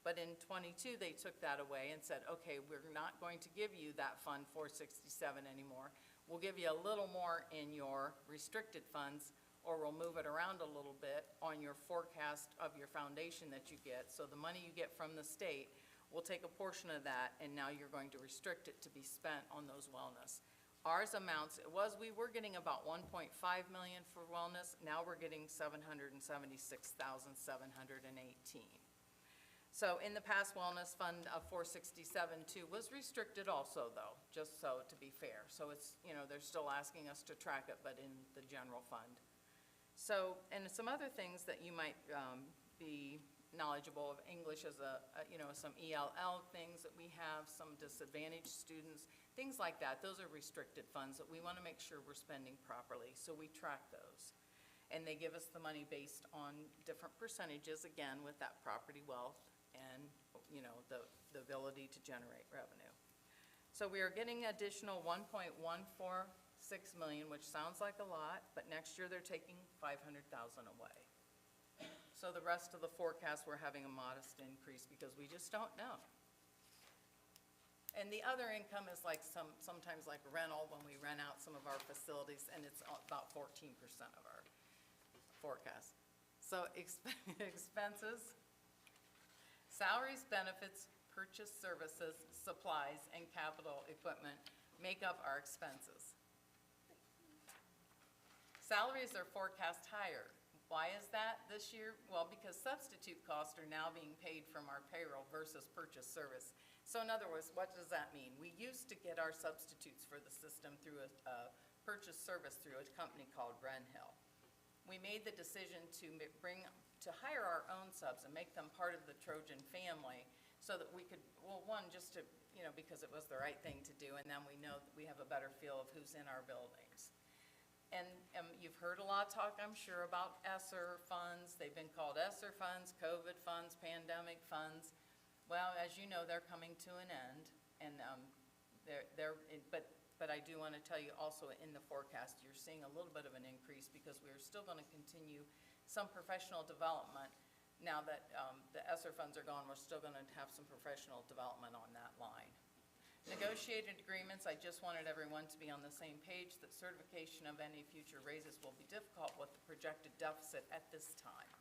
but in '22, they took that away and said, okay, we're not going to give you that Fund 467 anymore. We'll give you a little more in your restricted funds, or we'll move it around a little bit on your forecast of your foundation that you get. So the money you get from the state, we'll take a portion of that, and now you're going to restrict it to be spent on those wellness. Ours amounts, we were getting about 1.5 million for wellness. Now we're getting 776,718. So in the past, wellness fund of 467 too was restricted also, though, just so to be fair. So it's, they're still asking us to track it, but in the general fund. So, and some other things that you might be knowledgeable of. English as some ELL things that we have, some disadvantaged students, things like that. Those are restricted funds that we want to make sure we're spending properly, so we track those. And they give us the money based on different percentages, again, with that property wealth and, the ability to generate revenue. So we are getting additional 1.146 million, which sounds like a lot, but next year they're taking 500,000 away. So the rest of the forecast, we're having a modest increase because we just don't know. And the other income is like sometimes like rental when we rent out some of our facilities, and it's about 14% of our forecast. So expenses, salaries, benefits, purchase services, supplies, and capital equipment make up our expenses. Salaries are forecast higher. Why is that this year? Well, because substitute costs are now being paid from our payroll versus purchase service. So in other words, what does that mean? We used to get our substitutes for the system through a purchase service through a company called Brenhill. We made the decision to hire our own subs and make them part of the Trojan family so that we could, well, one, just to, because it was the right thing to do, and then we know that we have a better feel of who's in our buildings. And you've heard a lot of talk, I'm sure, about ESSER funds. They've been called ESSER funds, COVID funds, pandemic funds. Well, as you know, they're coming to an end, and but I do want to tell you also in the forecast, you're seeing a little bit of an increase because we're still going to continue some professional development. Now that the ESSER funds are gone, we're still going to have some professional development on that line. Negotiated agreements, I just wanted everyone to be on the same page that certification of any future raises will be difficult with the projected deficit at this time.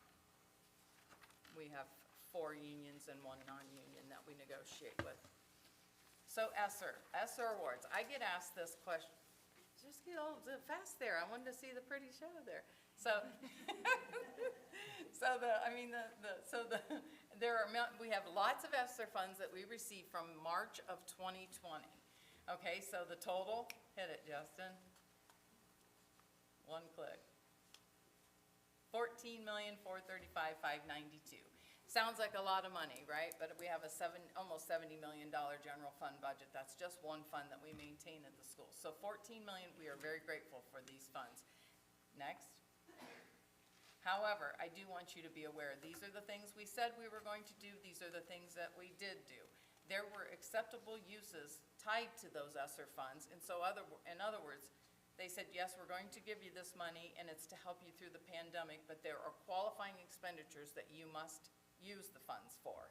We have 4 unions and 1 non-union that we negotiate with. So ESSER awards. I get asked this question. Just get a little fast there. I wanted to see the pretty show there. So, we have lots of ESSER funds that we received from March of 2020. Okay, so the total, hit it, Justin. One click. $14,435,592. Sounds like a lot of money, right? But we have a almost $70 million general fund budget. That's just one fund that we maintain at the school. So $14 million, we are very grateful for these funds. Next. However, I do want you to be aware, these are the things we said we were going to do. These are the things that we did do. There were acceptable uses tied to those ESSER funds. And so in other words, they said, yes, we're going to give you this money, and it's to help you through the pandemic, but there are qualifying expenditures that you must use the funds for.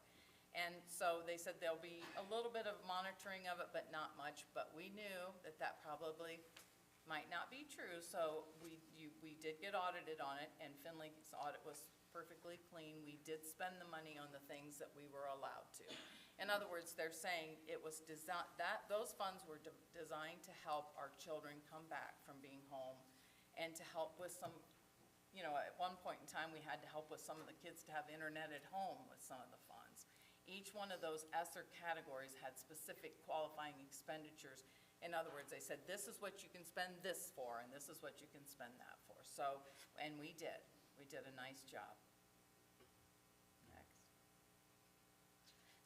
And so they said there'll be a little bit of monitoring of it, but not much. But we knew that that probably might not be true, so we did get audited on it, and Findlay's audit was perfectly clean. We did spend the money on the things that we were allowed to. In other words, they're saying it was those funds were designed to help our children come back from being home and to help with some, you know, at one point in time, we had to help with some of the kids to have internet at home with some of the funds. Each one of those ESSER categories had specific qualifying expenditures. In other words, they said, this is what you can spend this for, and this is what you can spend that for. So, and we did. We did a nice job. Next.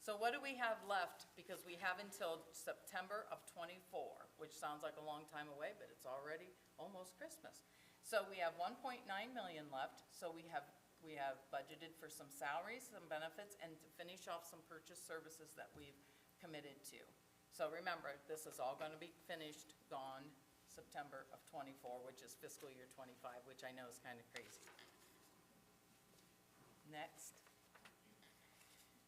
So what do we have left? Because we have until September of '24, which sounds like a long time away, but it's already almost Christmas. So we have 1.9 million left. So we have budgeted for some salaries, some benefits, and to finish off some purchase services that we've committed to. So remember, this is all going to be finished, gone September of '24, which is fiscal year '25, which I know is kind of crazy. Next.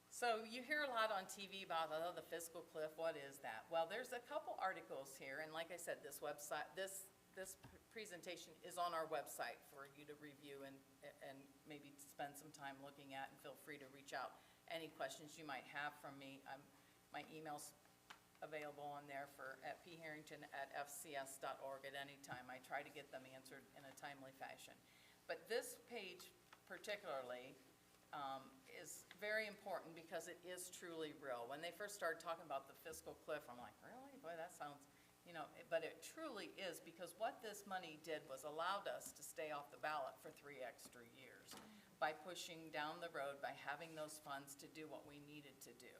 So you hear a lot on TV about, oh, the fiscal cliff, what is that? Well, there's a couple articles here, and like I said, this website, this presentation is on our website for you to review and maybe spend some time looking at, and feel free to reach out any questions you might have from me. My email's available on there at pharrington@fcs.org at any time. I try to get them answered in a timely fashion. But this page particularly is very important because it is truly real. When they first started talking about the fiscal cliff, I'm like, really? Boy, that sounds, you know, but it truly is, because what this money did was allowed us to stay off the ballot for 3 extra years by pushing down the road, by having those funds to do what we needed to do.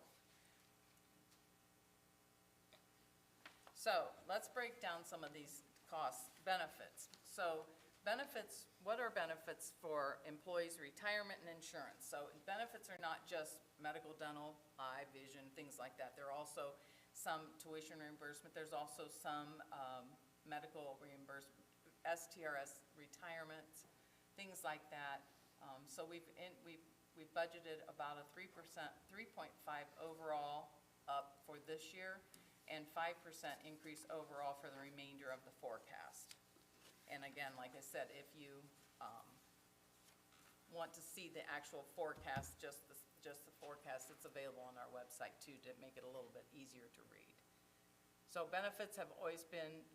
So let's break down some of these costs. Benefits. So benefits, what are benefits for employees' retirement and insurance? So benefits are not just medical, dental, eye, vision, things like that. There are also some tuition reimbursement. There's also some medical reimbursement, STRS retirements, things like that. So we've budgeted about a 3%, 3.5 overall up for this year, and 5% increase overall for the remainder of the forecast. And again, like I said, if you want to see the actual forecast, just the forecast, it's available on our website too, to make it a little bit easier to read. So benefits have always been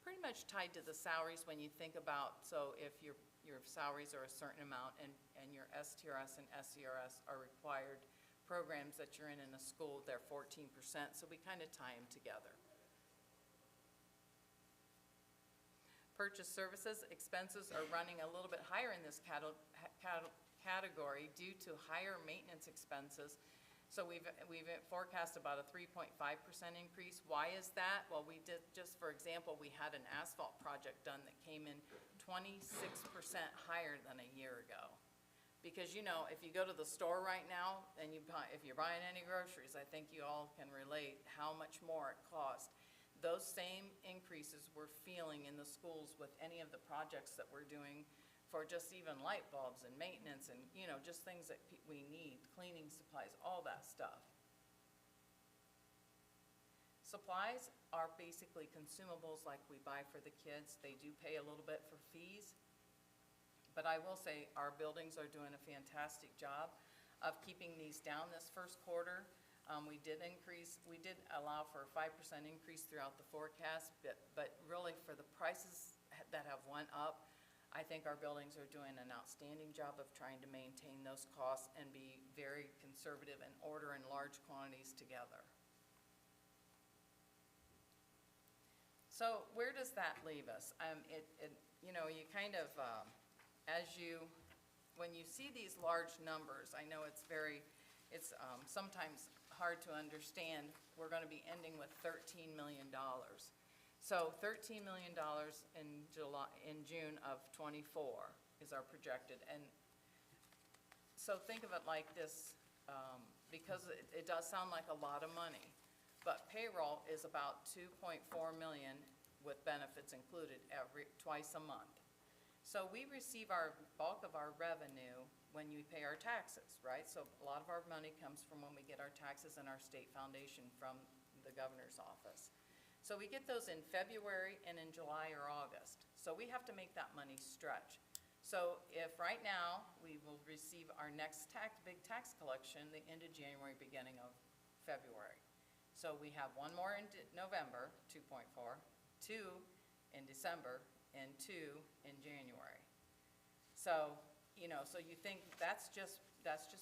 pretty much tied to the salaries when you think about, so if your salaries are a certain amount and your STRS and SERS are required programs that you're in a school, they're 14%, so we kind of tie them together. Purchase services expenses are running a little bit higher in this category due to higher maintenance expenses. So we've forecast about a 3.5% increase. Why is that? Well, we did, just for example, we had an asphalt project done that came in 26% higher than a year ago. Because, you know, if you go to the store right now and if you're buying any groceries, I think you all can relate how much more it costs. Those same increases we're feeling in the schools with any of the projects that we're doing for just even light bulbs and maintenance and, you know, just things that we need, cleaning supplies, all that stuff. Supplies are basically consumables like we buy for the kids. They do pay a little bit for fees. But I will say our buildings are doing a fantastic job of keeping these down this first quarter. We did allow for a 5% increase throughout the forecast, but really for the prices that have went up, I think our buildings are doing an outstanding job of trying to maintain those costs and be very conservative and order in large quantities together. So where does that leave us? You know, you kind of, when you see these large numbers, I know it's sometimes hard to understand. We're going to be ending with $13 million. So $13 million in June of '24 is our projected. And so think of it like this, because it does sound like a lot of money, but payroll is about $2.4 million with benefits included twice a month. So we receive our bulk of our revenue when we pay our taxes, right? So a lot of our money comes from when we get our taxes and our state foundation from the governor's office. So we get those in February and in July or August. So we have to make that money stretch. So if right now we will receive our next big tax collection the end of January, beginning of February. So we have one more in November, 2.4, 2 in December, and 2 in January. So, you know, so you think that's just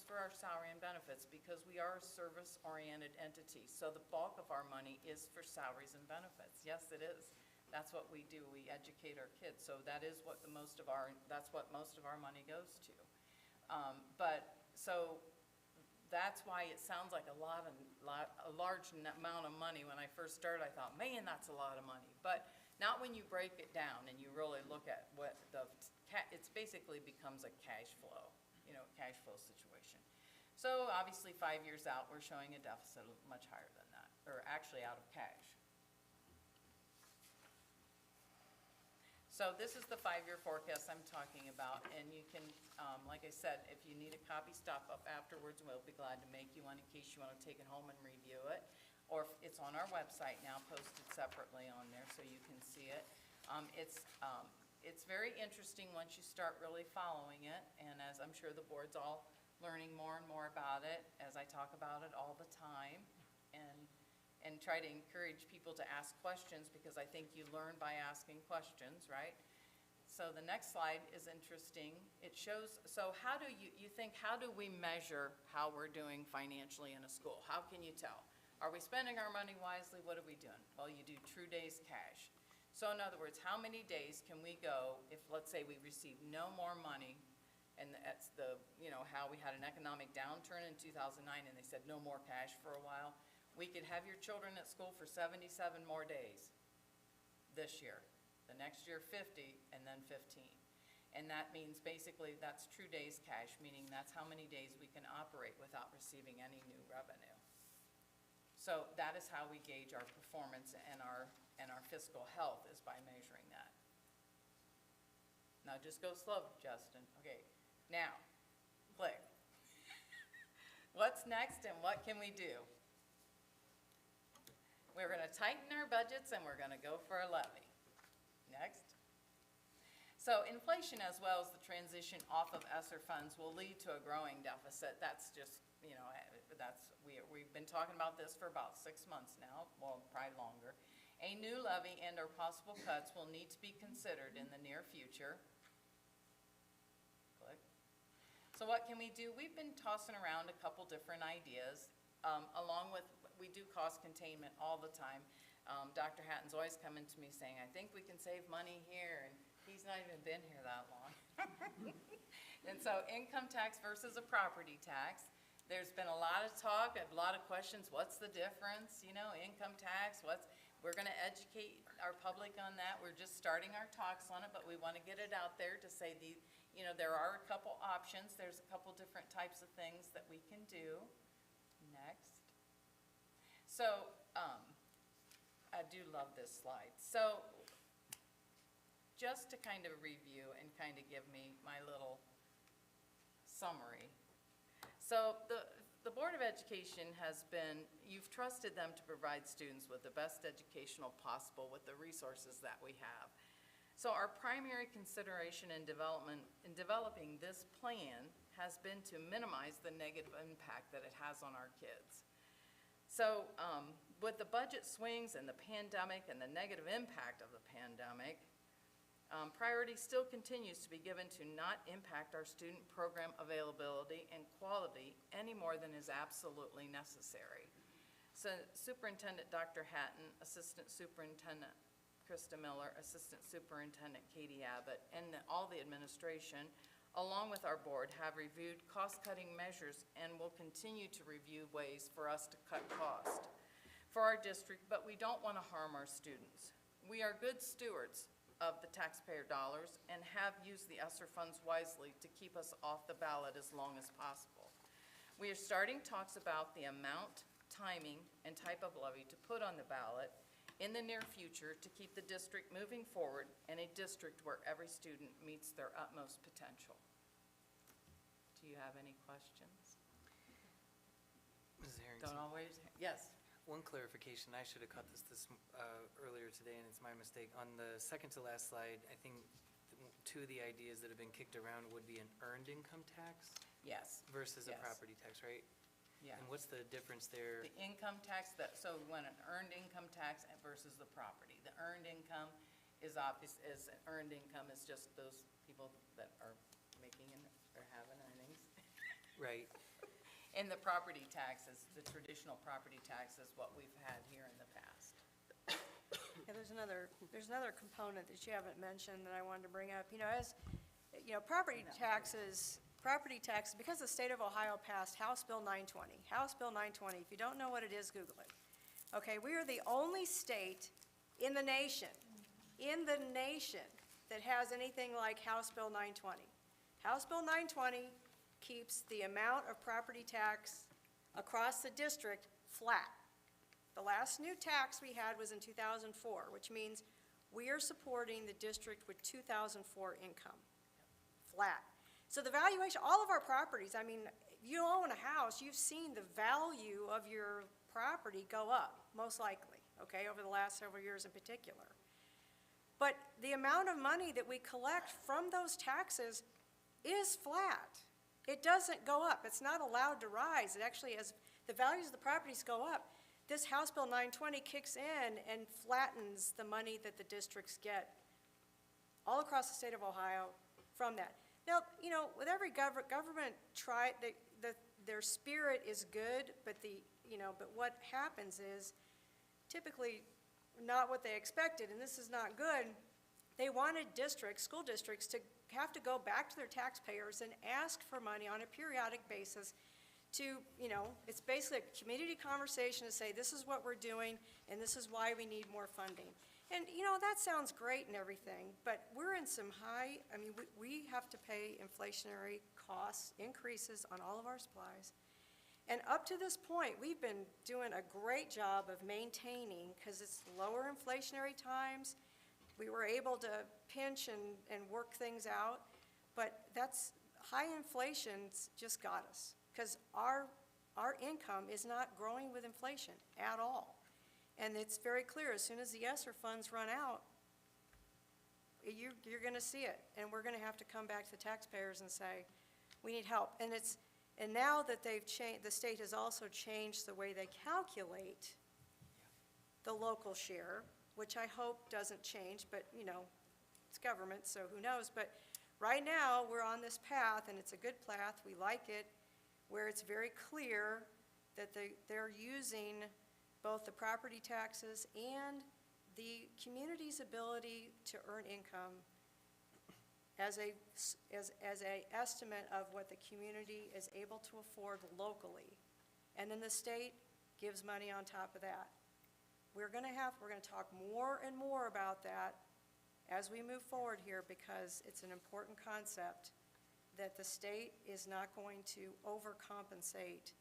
for our salary and benefits, because we are a service-oriented entity. So the bulk of our money is for salaries and benefits. Yes, it is. That's what we do. We educate our kids. So that is what that's what most of our money goes to. So that's why it sounds like a large amount of money. When I first started, I thought, man, that's a lot of money. But not when you break it down and you really look at what it basically becomes a cash flow, cash flow situation. So obviously 5 years out, we're showing a deficit much higher than that, or actually out of cash. So this is the 5-year forecast I'm talking about, and you can, like I said, if you need a copy, stop up afterwards, and we'll be glad to make you one in case you want to take it home and review it. Or it's on our website now, posted separately on there, so you can see it. It's very interesting once you start really following it, and as I'm sure the board's all learning more and more about it, as I talk about it all the time, and try to encourage people to ask questions, because I think you learn by asking questions, right? So the next slide is interesting. It shows, so how do you think, how do we measure how we're doing financially in a school? How can you tell? Are we spending our money wisely? What are we doing? Well, you do true days cash. So in other words, how many days can we go if, let's say, we receive no more money, and that's how we had an economic downturn in 2009, and they said no more cash for a while. We could have your children at school for 77 more days this year. The next year, 50, and then 15. And that means basically that's true days cash, meaning that's how many days we can operate without receiving any new revenue. So that is how we gauge our performance and our fiscal health, is by measuring that. Now just go slow, Justin. Okay, now, click. What's next and what can we do? We're going to tighten our budgets and we're going to go for a levy. Next. So inflation, as well as the transition off of ESSER funds, will lead to a growing deficit. That's just, we've been talking about this for about 6 months now, well, probably longer. A new levy and/or possible cuts will need to be considered in the near future. Click. So what can we do? We've been tossing around a couple different ideas, along with, we do cost containment all the time. Dr. Hatton's always coming to me saying, I think we can save money here, and he's not even been here that long. And so income tax versus a property tax. There's been a lot of talk, a lot of questions. What's the difference? Income tax, we're going to educate our public on that. We're just starting our talks on it, but we want to get it out there to say there are a couple options. There's a couple different types of things that we can do. Next. So, I do love this slide. So, just to kind of review and kind of give me my little summary. So, the Board of Education you've trusted them to provide students with the best educational possible with the resources that we have. So our primary consideration in developing this plan has been to minimize the negative impact that it has on our kids. So with the budget swings and the pandemic and the negative impact of the pandemic, priority still continues to be given to not impact our student program availability and quality any more than is absolutely necessary. So Superintendent Dr. Hatton, Assistant Superintendent Krista Miller, Assistant Superintendent Katie Abbott, and all the administration, along with our board, have reviewed cost-cutting measures and will continue to review ways for us to cut cost for our district, but we don't want to harm our students. We are good stewards of the taxpayer dollars and have used the ESSER funds wisely to keep us off the ballot as long as possible. We are starting talks about the amount, timing, and type of levy to put on the ballot in the near future to keep the district moving forward and a district where every student meets their utmost potential. Do you have any questions? Ms. Harrington. Don't always, yes. One clarification, I should have caught this earlier today, and it's my mistake. On the second to last slide, I think two of the ideas that have been kicked around would be an earned income tax Yes. versus a Yes. property tax, right? Yeah. And what's the difference there? The income tax, so when an earned income tax versus the property. The earned income is obvious, earned income is just those people that are making or having earnings. Right. And the property taxes, the traditional property tax is what we've had here in the past. Yeah, there's another component that you haven't mentioned that I wanted to bring up. Property taxes, because the state of Ohio passed House Bill 920. House Bill 920, if you don't know what it is, Google it. Okay, we are the only state in the nation that has anything like House Bill 920. House Bill 920 keeps the amount of property tax across the district flat. The last new tax we had was in 2004, which means we are supporting the district with 2004 income, flat. So the valuation, all of our properties, I mean, you own a house, you've seen the value of your property go up, most likely, okay, over the last several years in particular. But the amount of money that we collect from those taxes is flat. It doesn't go up. It's not allowed to rise. It actually, as the values of the properties go up, this House Bill 920 kicks in and flattens the money that the districts get all across the state of Ohio from that. Now, with every government their spirit is good, but what happens is typically not what they expected, and this is not good. They wanted school districts to have to go back to their taxpayers and ask for money on a periodic basis to, it's basically a community conversation to say, this is what we're doing, and this is why we need more funding. And, that sounds great and everything, but we're in some we have to pay inflationary costs, increases on all of our supplies. And up to this point, we've been doing a great job of maintaining, because it's lower inflationary times. We were able to pinch and work things out, but that's, high inflation's just got us, because our income is not growing with inflation at all. And it's very clear, as soon as the ESSER funds run out, you're going to see it, and we're going to have to come back to the taxpayers and say, we need help. And now that they've changed, the state has also changed the way they calculate the local share, which I hope doesn't change, but it's government, so who knows. But right now, we're on this path, and it's a good path, we like it, where it's very clear that they're using both the property taxes and the community's ability to earn income as a estimate of what the community is able to afford locally. And then the state gives money on top of that. We're going to talk more and more about that as we move forward here, because it's an important concept that the state is not going to overcompensate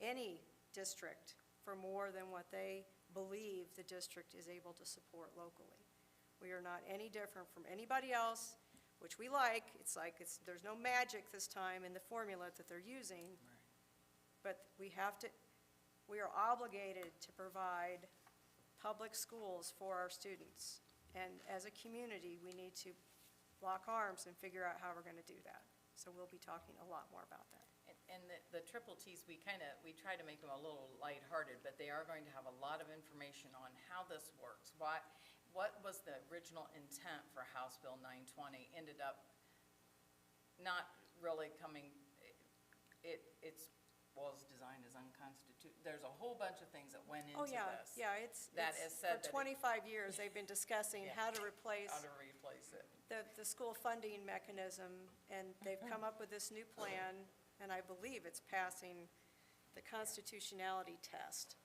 any district for more than what they believe the district is able to support locally. We are not any different from anybody else, which we like. There's no magic this time in the formula that they're using, but we are obligated to provide public schools for our students. And as a community, we need to lock arms and figure out how we're going to do that. So we'll be talking a lot more about that. And the triple Ts, we try to make them a little lighthearted, but they are going to have a lot of information on how this works. What was the original intent for House Bill 920 ended up not really coming, it was designed as unconstitutional. There's a whole bunch of things that went into this. That is said for 25 years they've been discussing how to replace it. The school funding mechanism, and they've come up with this new plan, and I believe it's passing the constitutionality test.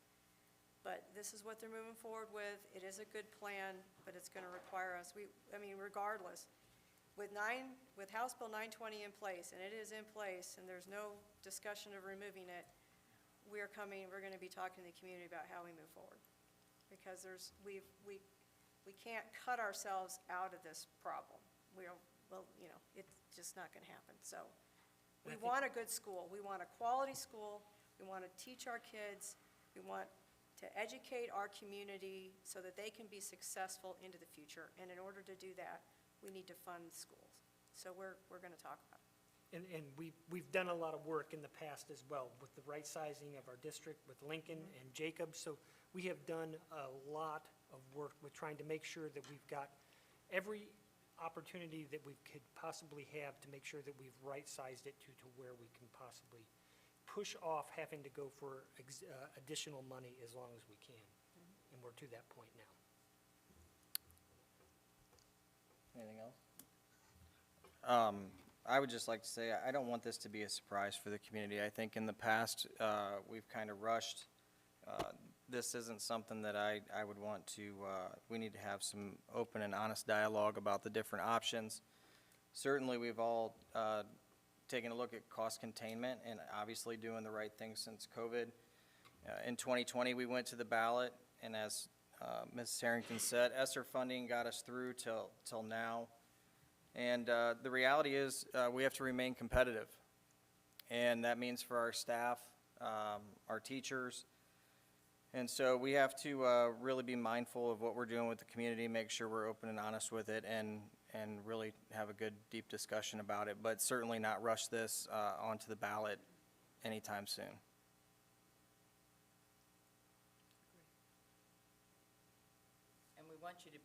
But this is what they're moving forward with. It is a good plan, but it's going to require us, regardless, with House Bill 920 in place, and it is in place, and there's no discussion of removing it, we're going to be talking to the community about how we move forward. Because we can't cut ourselves out of this problem. It's just not going to happen. So we want a good school. We want a quality school. We want to teach our kids. We want to educate our community so that they can be successful into the future. And in order to do that, we need to fund schools. So we're going to talk about it. And we've done a lot of work in the past as well with the right sizing of our district with Lincoln and Jacob. So we have done a lot of work with trying to make sure that we've got every opportunity that we could possibly have to make sure that we've right-sized it to where we can possibly push off having to go for additional money as long as we can. And we're to that point now. Anything else? I would just like to say, I don't want this to be a surprise for the community. I think in the past, we've kind of rushed. This isn't something that I would want to, we need to have some open and honest dialogue about the different options. Certainly, we've all taken a look at cost containment and obviously doing the right thing since COVID. In 2020, we went to the ballot, and as Ms. Harrington said, ESSER funding got us through till now. And the reality is we have to remain competitive. And that means for our staff, our teachers. And so we have to really be mindful of what we're doing with the community, make sure we're open and honest with it, and really have a good, deep discussion about it, but certainly not rush this onto the ballot anytime soon. And we want you to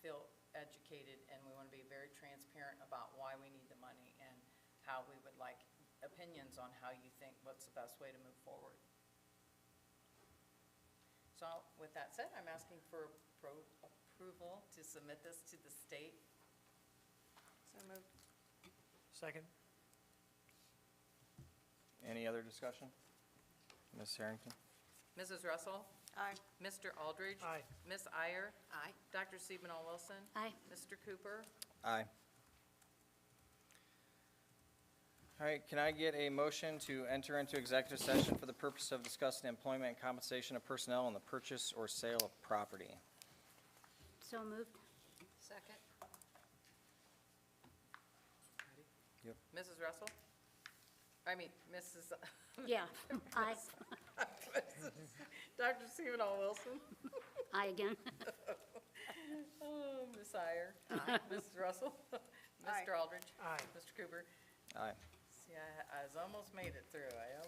feel educated, and we want to be very transparent about why we need the money and how we would like opinions on how you think what's the best way to move forward. So with that said, I'm asking for approval to submit this to the state. So moved. Second? Any other discussion? Ms. Harrington? Mrs. Russell? Aye. Mr. Aldridge? Aye. Ms. Iyer? Aye. Dr. Seabanall-Wilson? Aye. Mr. Cooper? Aye. All right, can I get a motion to enter into executive session for the purpose of discussing employment and compensation of personnel and the purchase or sale of property? So moved. Second. Yep. Mrs. Russell? I mean, Mrs. Yeah, aye. Dr. Seabanall-Wilson? Aye again. Oh, Ms. Iyer? Aye. Mrs. Russell? Aye. Mr. Aldridge? Aye. Mr. Cooper? Aye. See, I almost made it through. I